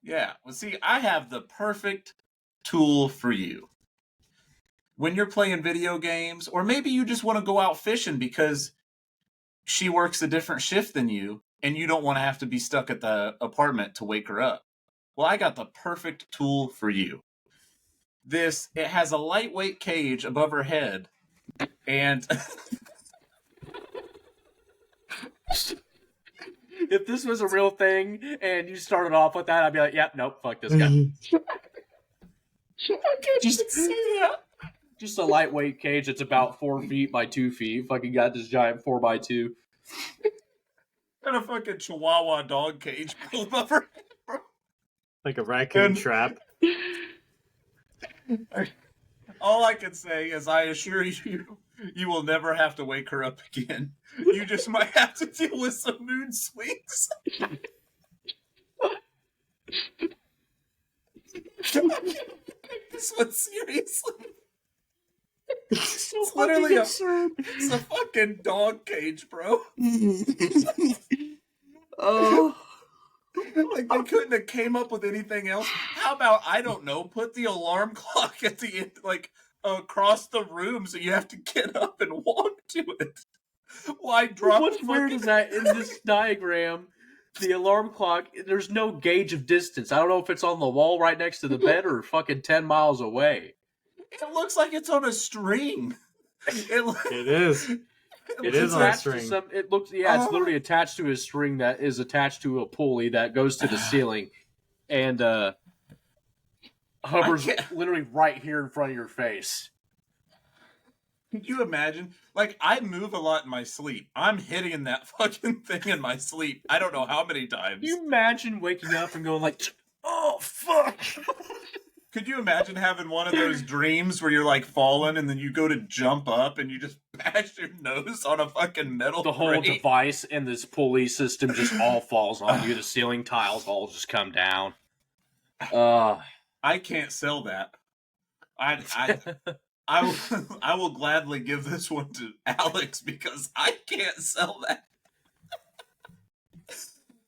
Yeah. Well, see, I have the perfect tool for you. When you're playing video games, or maybe you just want to go out fishing because she works a different shift than you, and you don't want to have to be stuck at the apartment to wake her up. Well, I got the perfect tool for you. It has a lightweight cage above her head, and if this was a real thing and you started off with that, I'd be like, "Yep, nope, fuck this guy." Just a lightweight cage that's about 4 feet by 2 feet. Fucking got this giant 4x2. And a fucking Chihuahua dog cage pulled up her head, bro. Like a raccoon And- trap. All I can say is I assure you, you will never have to wake her up again. You just might have to deal with some mood swings. This one seriously. It's literally it's a fucking dog cage, bro. Oh. Like they couldn't have came up with anything else. How about, I don't know, put the alarm clock at the end, like across the room, so you have to get up and walk to it. Why drop? What's weird is that in this diagram, the alarm clock, there's no gauge of distance. I don't know if it's on the wall right next to the bed or fucking 10 miles away. It looks like it's on a string. It is. It It's is on a attached to string. it looks, yeah, it's literally attached to a string that is attached to a pulley that goes to the ceiling and hovers literally right here in front of your face. Could you imagine? Like, I move a lot in my sleep. I'm hitting that fucking thing in my sleep. I don't know how many times. Can you imagine waking up and going like, oh, fuck. Could you imagine having one of those dreams where you're like falling and then you go to jump up and you just bash your nose on a fucking metal The whole grate? device and this pulley system just all falls on you. The ceiling tiles all just come down. I can't sell that. I will gladly give this one to Alex because I can't sell that.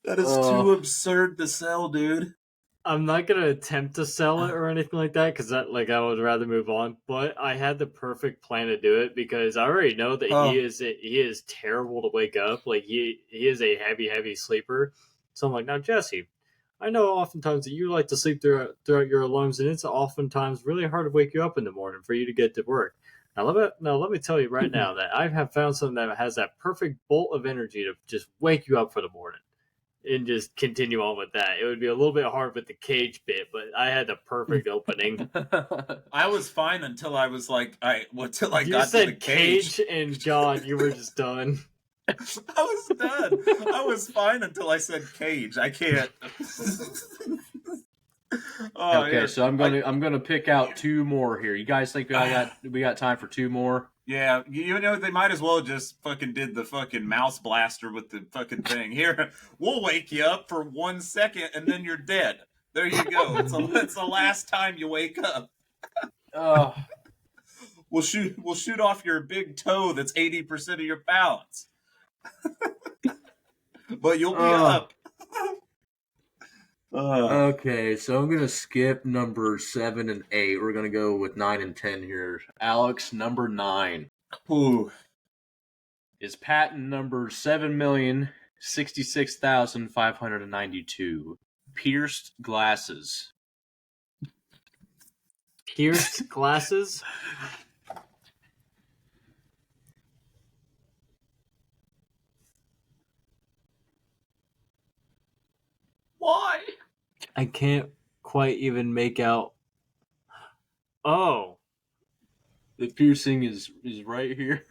That is too absurd to sell, dude. I'm not gonna attempt to sell it or anything like that because I would rather move on. But I had the perfect plan to do it because I already know that he is terrible to wake up. Like he is a heavy sleeper. So I'm like, now Jesse, I know oftentimes that you like to sleep throughout your alarms, and it's oftentimes really hard to wake you up in the morning for you to get to work. Now let me tell you right now that I have found something that has that perfect bolt of energy to just wake you up for the morning. And just continue on with that. It would be a little bit hard with the cage bit, but I had the perfect opening. I was fine until I was like, until I You got to the cage. and John, you were just done. I was done. I was fine until I said cage. I can't. Okay, so I'm gonna pick out two more here. You guys think we got time for two more? Yeah, you know, they might as well just fucking did the fucking mouse blaster with the fucking thing. Here, we'll wake you up for 1 second and then you're dead. There you go. It's the last time you wake up. We'll shoot off your big toe that's 80% of your balance. But you'll be up. Okay, so I'm gonna skip number 7 and 8. We're gonna go with 9 and 10 here. Alex, number 9 is patent number 7,066,592. Pierced glasses. Pierced glasses? Why? I can't quite even make out. Oh. The piercing is right here.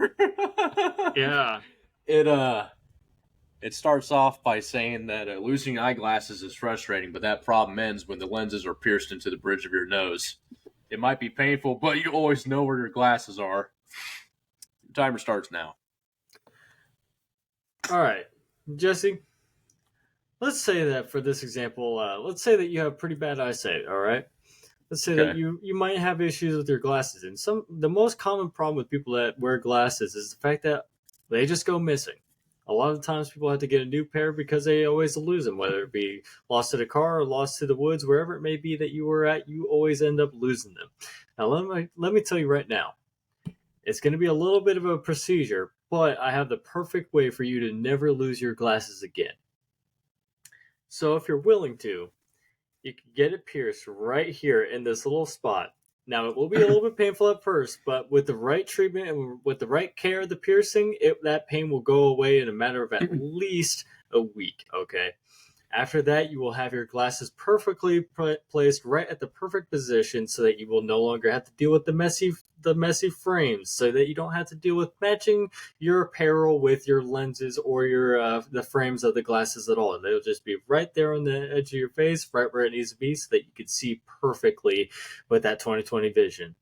Yeah. It starts off by saying that losing eyeglasses is frustrating, but that problem ends when the lenses are pierced into the bridge of your nose. It might be painful, but you always know where your glasses are. Your timer starts now. All right, Jesse. Let's say that for this example, let's say that you have pretty bad eyesight. All right. Let's say that you might have issues with your glasses, and the most common problem with people that wear glasses is the fact that they just go missing. A lot of times people have to get a new pair because they always lose them, whether it be lost to the car or lost to the woods, wherever it may be that you were at, you always end up losing them. Now, let me tell you right now, it's going to be a little bit of a procedure, but I have the perfect way for you to never lose your glasses again. So if you're willing to, you can get it pierced right here in this little spot. Now, it will be a little bit painful at first, but with the right treatment and with the right care of the piercing, that pain will go away in a matter of at least a week, okay? After that, you will have your glasses perfectly placed right at the perfect position so that you will no longer have to deal with the messy the messy frames so that you don't have to deal with matching your apparel with your lenses or your the frames of the glasses at all. They'll just be right there on the edge of your face, right where it needs to be, so that you can see perfectly with that 20/20 vision.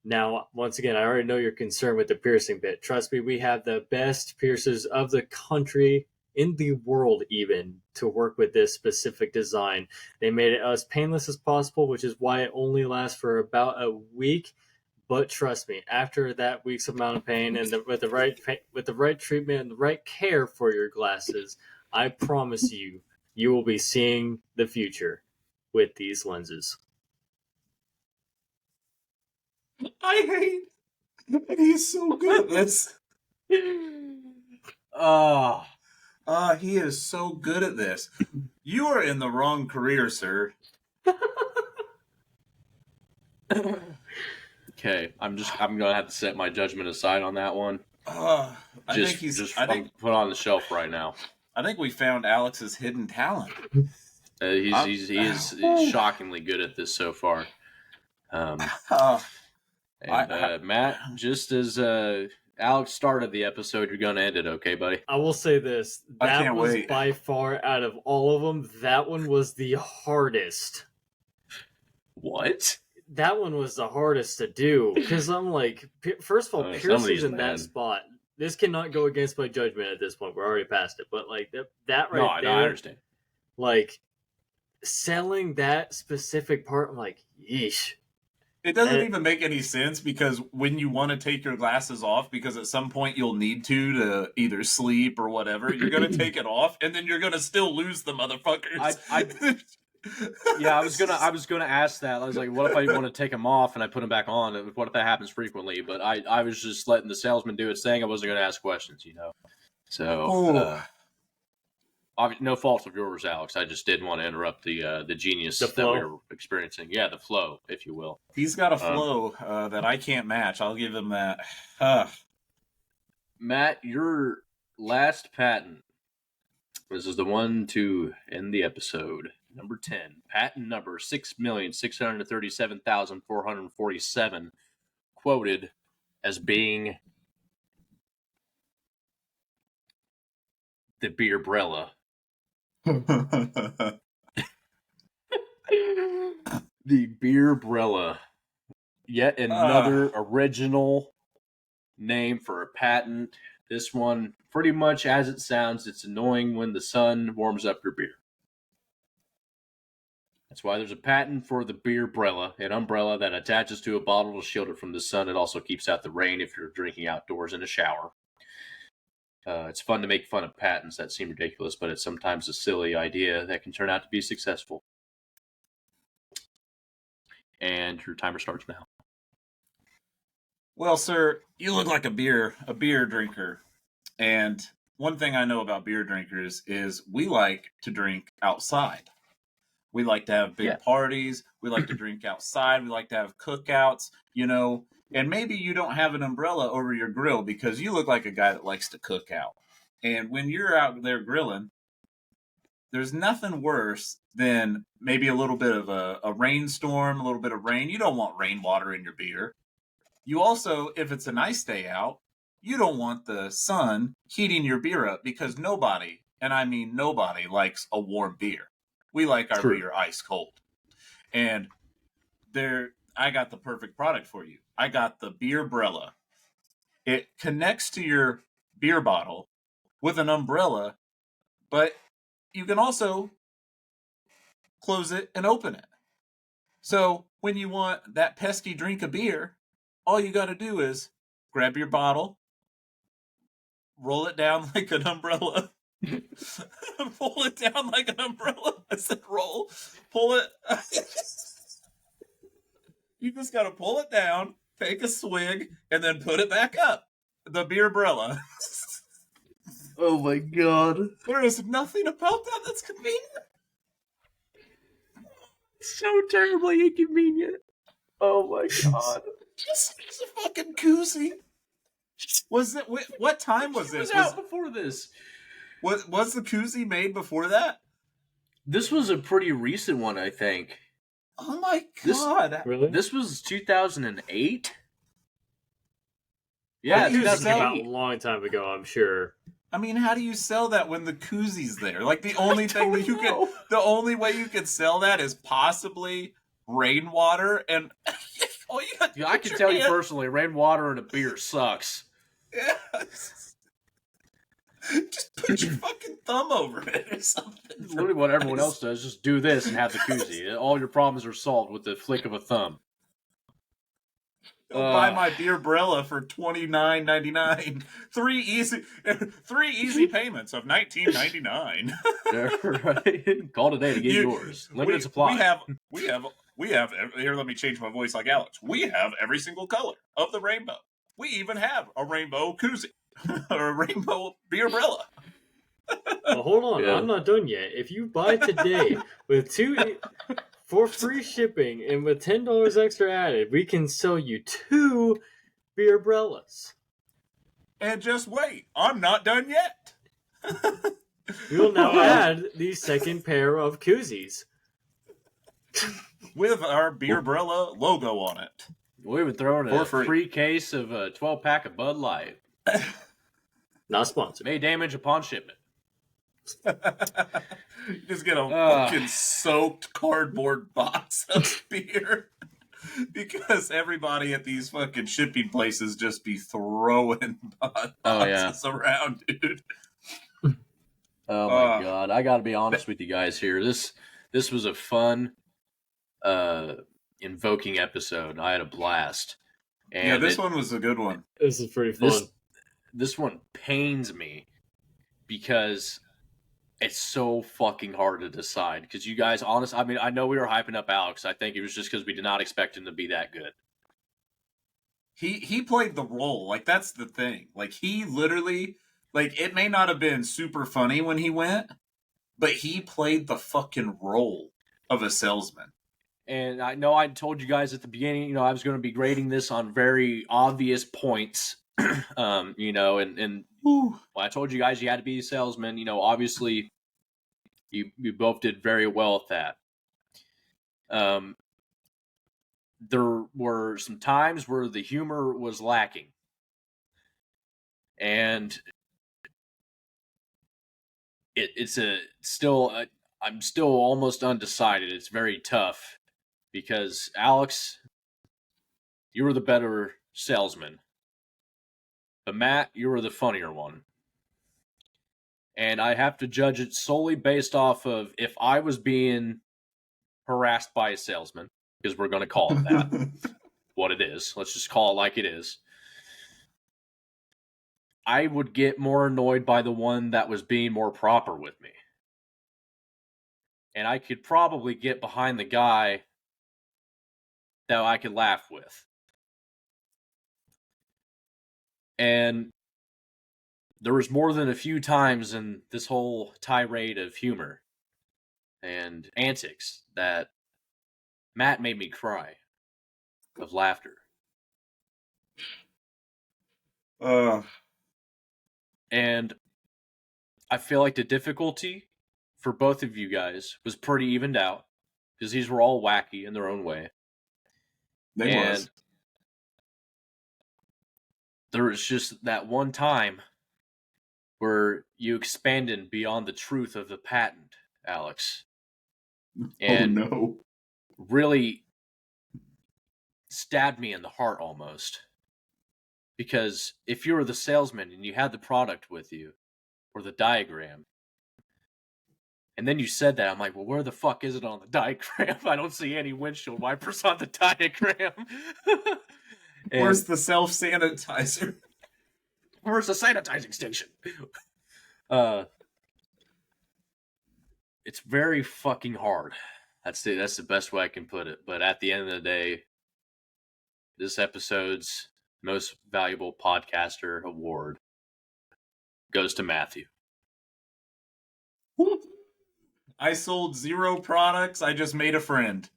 Now, once again, I already know you're concerned with the piercing bit. Trust me, we have the best piercers of the country, in the world even, to work with this specific design. They made it as painless as possible, which is why it only lasts for about a week. But trust me, after that week's amount of pain and with the right treatment and the right care for your glasses, I promise you, you will be seeing the future with these lenses. I hate. He's so good at this. He is so good at this. You are in the wrong career, sir. Okay, I'm gonna have to set my judgment aside on that one. I think put on the shelf right now. I think we found Alex's hidden talent. He's shockingly good at this so far. Matt, just as Alex started the episode, you're gonna end it, okay, buddy? I will say this: that was by far, out of all of them, that one was the hardest. What? That one was the hardest to do, because I'm like, first of all, piercings in that spot. This cannot go against my judgment at this point. We're already past it, but like that right there. No, I understand. Like selling that specific part, I'm like, yeesh. It doesn't even make any sense, because when you want to take your glasses off, because at some point you'll need to either sleep or whatever, you're going to take it off, and then you're going to still lose the motherfuckers. Yeah, I was gonna ask that. I was like, what if I want to take them off and I put them back on? What if that happens frequently? But I was just letting the salesman do it, saying I wasn't gonna ask questions, So, no fault of yours, Alex. I just didn't want to interrupt the genius that we were experiencing. Yeah, the flow, if you will. He's got a flow that I can't match. I'll give him that. Matt, your last patent. This is the one to end the episode. Number 10, patent number 6,637,447, quoted as being the beerbrella. The beerbrella. Yet another original name for a patent. This one, pretty much as it sounds, it's annoying when the sun warms up your beer. That's why there's a patent for the beerbrella, an umbrella that attaches to a bottle to shield it from the sun. It also keeps out the rain if you're drinking outdoors in a shower. It's fun to make fun of patents that seem ridiculous, but it's sometimes a silly idea that can turn out to be successful. And your timer starts now. Well, sir, you look like a beer drinker. And one thing I know about beer drinkers is we like to drink outside. We like to have big parties. We like to drink outside. We like to have cookouts, and maybe you don't have an umbrella over your grill because you look like a guy that likes to cook out. And when you're out there grilling, there's nothing worse than maybe a little bit of a rainstorm, a little bit of rain. You don't want rainwater in your beer. You also, if it's a nice day out, you don't want the sun heating your beer up, because nobody, and I mean nobody, likes a warm beer. We like our beer ice cold. And I got the perfect product for you. I got the beerbrella. It connects to your beer bottle with an umbrella, but you can also close it and open it. So when you want that pesky drink of beer, all you got to do is grab your bottle, roll it down like an umbrella, pull it down like an umbrella. I said roll. Pull it. You just got to pull it down, take a swig, and then put it back up. The beerbrella. Oh my God. There is nothing about that that's convenient. So terribly inconvenient. Oh my God. Just a fucking koozie. Was it? What time was this? It was out before this. Was the koozie made before that? This was a pretty recent one, I think. Oh my God. Really? This was 2008. Yeah, How do you Koozie came sell- out a long time ago, I'm sure. I mean, how do you sell that when the koozie's there? Like the only thing that you know. could, the only way you could sell that is possibly rainwater, and all you got. Yeah, I can tell you personally, rainwater and a beer sucks. Yeah. Just put your fucking thumb over it or something. Literally what everyone else does, just do this and have the koozie. All your problems are solved with the flick of a thumb. Go buy my beerbrella for $29.99. Three easy payments of $19.99. Right. Call today to get yours. Limited supply. We have. Here, let me change my voice like Alex. We have every single color of the rainbow. We even have a rainbow koozie or a rainbow beerbrella. Well, hold on, Yeah. I'm not done yet. If you buy today with for free shipping and with $10 extra added, we can sell you 2 beerbrellas. And just wait, I'm not done yet. We'll now add the second pair of koozies. With our beerbrella logo on it. We even throwing For a free. free case of a 12-pack of Bud Light. Not sponsored. May damage upon shipment. You just get a fucking soaked cardboard box of beer. Because everybody at these fucking shipping places just be throwing boxes around, dude. Oh my god. I gotta be honest with you guys here. This was a fun invoking episode. I had a blast. And yeah, this one was a good one. This is pretty fun. This one pains me because it's so fucking hard to decide. Because you guys, honestly, I mean, I know we were hyping up Alex. I think it was just because we did not expect him to be that good. He played the role. Like, that's the thing. Like, he literally, like, it may not have been super funny when he went, but he played the fucking role of a salesman. And I know I told you guys at the beginning, I was going to be grading this on very obvious points. And well, I told you guys you had to be a salesman. Obviously, you both did very well at that. There were some times where the humor was lacking. And I'm still almost undecided. It's very tough because Alex, you were the better salesman. But Matt, you were the funnier one. And I have to judge it solely based off of if I was being harassed by a salesman, because we're going to call it that, what it is. Let's just call it like it is. I would get more annoyed by the one that was being more proper with me. And I could probably get behind the guy that I could laugh with. And there was more than a few times in this whole tirade of humor and antics that Matt made me cry of laughter. And I feel like the difficulty for both of you guys was pretty evened out because these were all wacky in their own way. And there was just that one time where you expanded beyond the truth of the patent, Alex. And really stabbed me in the heart almost. Because if you were the salesman and you had the product with you, or the diagram, and then you said that, I'm like, well, where the fuck is it on the diagram? I don't see any windshield wipers on the diagram. Where's the self-sanitizer? Where's the sanitizing station? It's very fucking hard. That's the best way I can put it. But at the end of the day, this episode's most valuable podcaster award goes to Matthew. I sold 0 products. I just made a friend.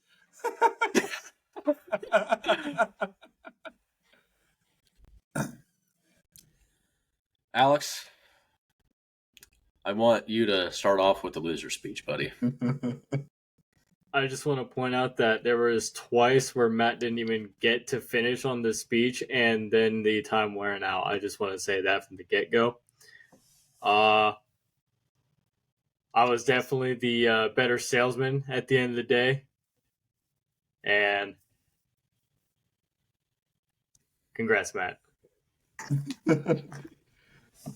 Alex, I want you to start off with the loser speech, buddy. I just want to point out that there was twice where Matt didn't even get to finish on the speech, and then the time wearing out. I just want to say that from the get-go. I was definitely the better salesman at the end of the day. And congrats, Matt.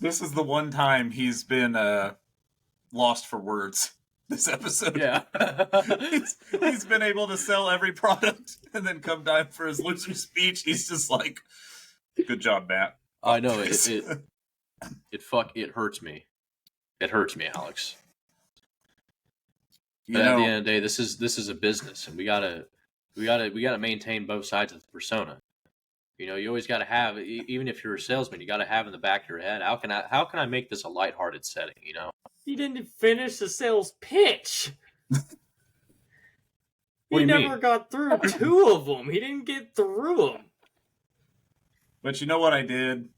This is the one time he's been lost for words this episode. Yeah. he's been able to sell every product, and then come time for his loser speech, he's just like, good job, Matt. I know it hurts me. It hurts me, Alex. But at the end of the day, this is a business, and we gotta maintain both sides of the persona. You know, you always gotta have, even if you're a salesman, you gotta have in the back of your head, how can I make this a lighthearted setting? You know, He didn't finish the sales pitch. What He do you never mean? got through two of them. He didn't get through them. But you know what I did?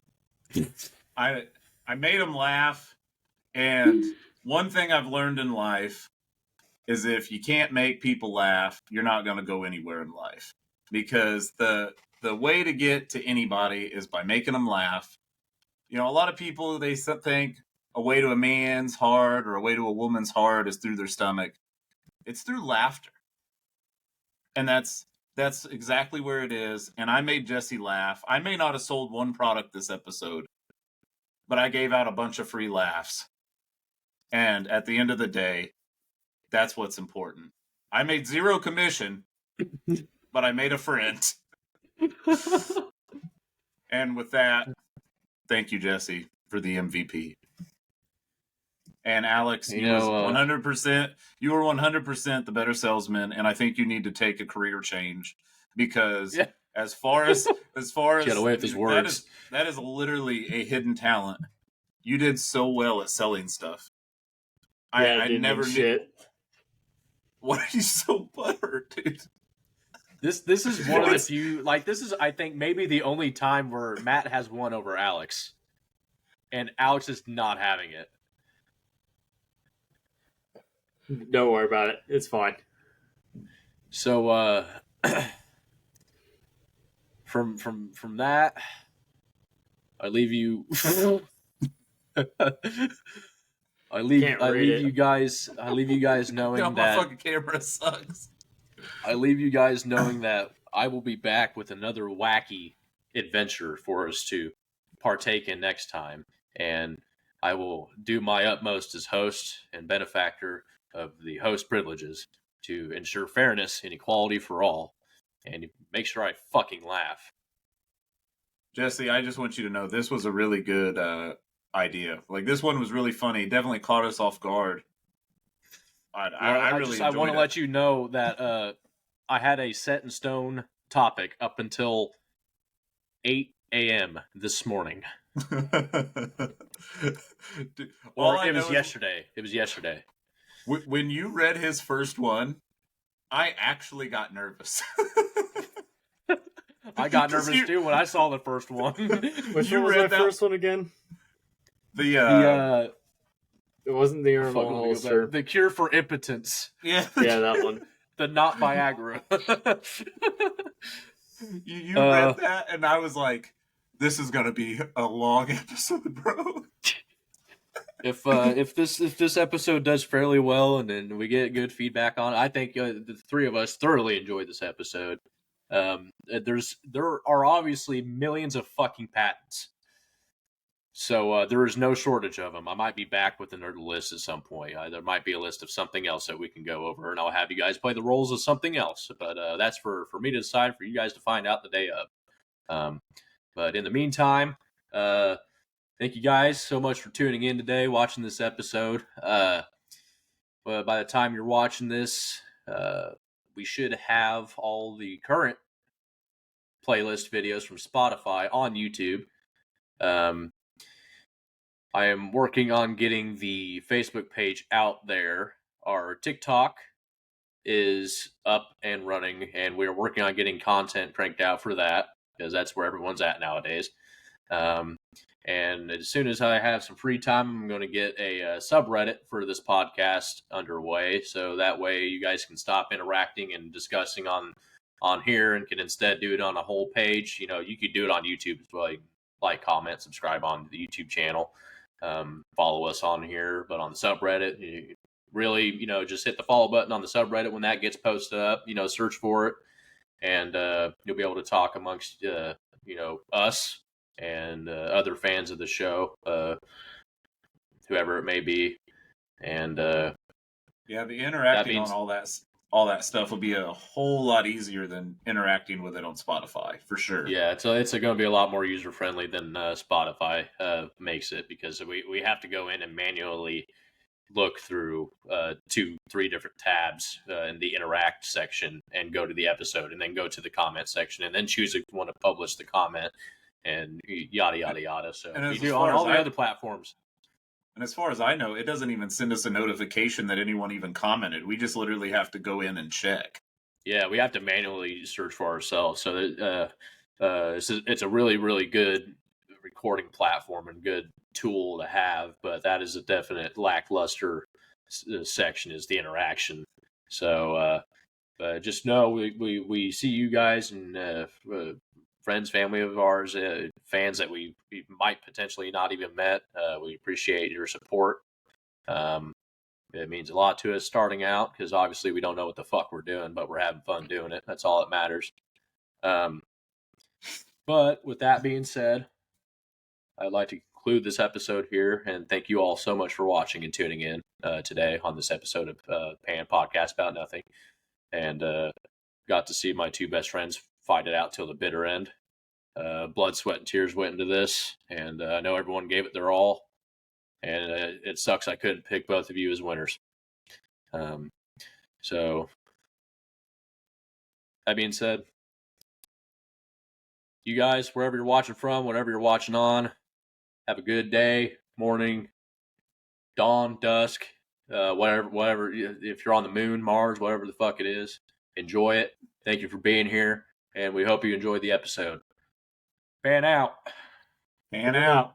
I made him laugh, and one thing I've learned in life is if you can't make people laugh, you're not going to go anywhere in life. Because the way to get to anybody is by making them laugh. You know, a lot of people, they think a way to a man's heart or a way to a woman's heart is through their stomach. It's through laughter. And that's exactly where it is. And I made Jesse laugh. I may not have sold one product this episode, but I gave out a bunch of free laughs. And at the end of the day, that's what's important. I made zero commission, but I made a friend. And with that, thank you, Jesse, for the MVP. And Alex, you were 100%. You were 100% the better salesman, and I think you need to take a career change because as far as get away with his words. That is literally a hidden talent. You did so well at selling stuff. Yeah, I never knew. Shit. Why are you so butthurt, dude? This is one of the few, like, this is, I think, maybe the only time where Matt has won over Alex, and Alex is not having it. Don't worry about it. It's fine. So, from that, I leave you. I leave you guys knowing my that fucking camera sucks. I leave you guys knowing that I will be back with another wacky adventure for us to partake in next time, and I will do my utmost as host and benefactor of the host privileges to ensure fairness and equality for all, and make sure I fucking laugh. Jesse, I just want you to know this was a really good idea. Like, this one was really funny. Definitely caught us off guard. I want to let you know that I had a set in stone topic up until 8 a.m. this morning. Dude, Or it was yesterday. It was yesterday. When you read his first one, I actually got nervous. I got nervous too when I saw the first one. Which one was that first one again? The it wasn't the urinal holster. The cure for impotence. Yeah, that one. The not Viagra. you read that, and I was like, "This is gonna be a long episode, bro." If this episode does fairly well, and then we get good feedback on it, I think the three of us thoroughly enjoyed this episode. There are obviously millions of fucking patents. So there is no shortage of them. I might be back with another list at some point. There might be a list of something else that we can go over, and I'll have you guys play the roles of something else. But that's for me to decide, for you guys to find out the day of. But in the meantime, thank you guys so much for tuning in today, watching this episode. But by the time you're watching this, we should have all the current playlist videos from Spotify on YouTube. I am working on getting the Facebook page out there. Our TikTok is up and running, and we're working on getting content cranked out for that, because that's where everyone's at nowadays. And as soon as I have some free time, I'm going to get a subreddit for this podcast underway. So that way you guys can stop interacting and discussing on here and can instead do it on a whole page. You could do it on YouTube as well. You can like, comment, subscribe on the YouTube channel. Follow us on here, but on the subreddit, really, just hit the follow button on the subreddit when that gets posted up. Search for it, and you'll be able to talk amongst us and other fans of the show, whoever it may be, and the interacting on all that stuff will be a whole lot easier than interacting with it on Spotify, for sure. Yeah, it's going to be a lot more user friendly than Spotify makes it, because we have to go in and manually look through 2-3 different tabs in the interact section and go to the episode and then go to the comment section and then choose if you want to publish the comment and yada yada yada. So you do on all the other platforms. And as far as I know, it doesn't even send us a notification that anyone even commented. We just literally have to go in and check. Yeah, we have to manually search for ourselves. So it's a really, really good recording platform and good tool to have, but that is a definite lackluster section, is the interaction. So just know we see you guys, and friends, family of ours, fans that we might potentially not even met. We appreciate your support. It means a lot to us starting out, because obviously we don't know what the fuck we're doing, but we're having fun doing it. That's all that matters. But with that being said, I'd like to conclude this episode here, and thank you all so much for watching and tuning in today on this episode of P.A.N. Podcast About Nothing. And got to see my two best friends fight it out till the bitter end. Blood, sweat, and tears went into this, and I know everyone gave it their all. And it sucks I couldn't pick both of you as winners. So, that being said, you guys, wherever you're watching from, whatever you're watching on, have a good day, morning, dawn, dusk, whatever. If you're on the moon, Mars, whatever the fuck it is, enjoy it. Thank you for being here, and we hope you enjoyed the episode. P.A.N. out. P.A.N. out.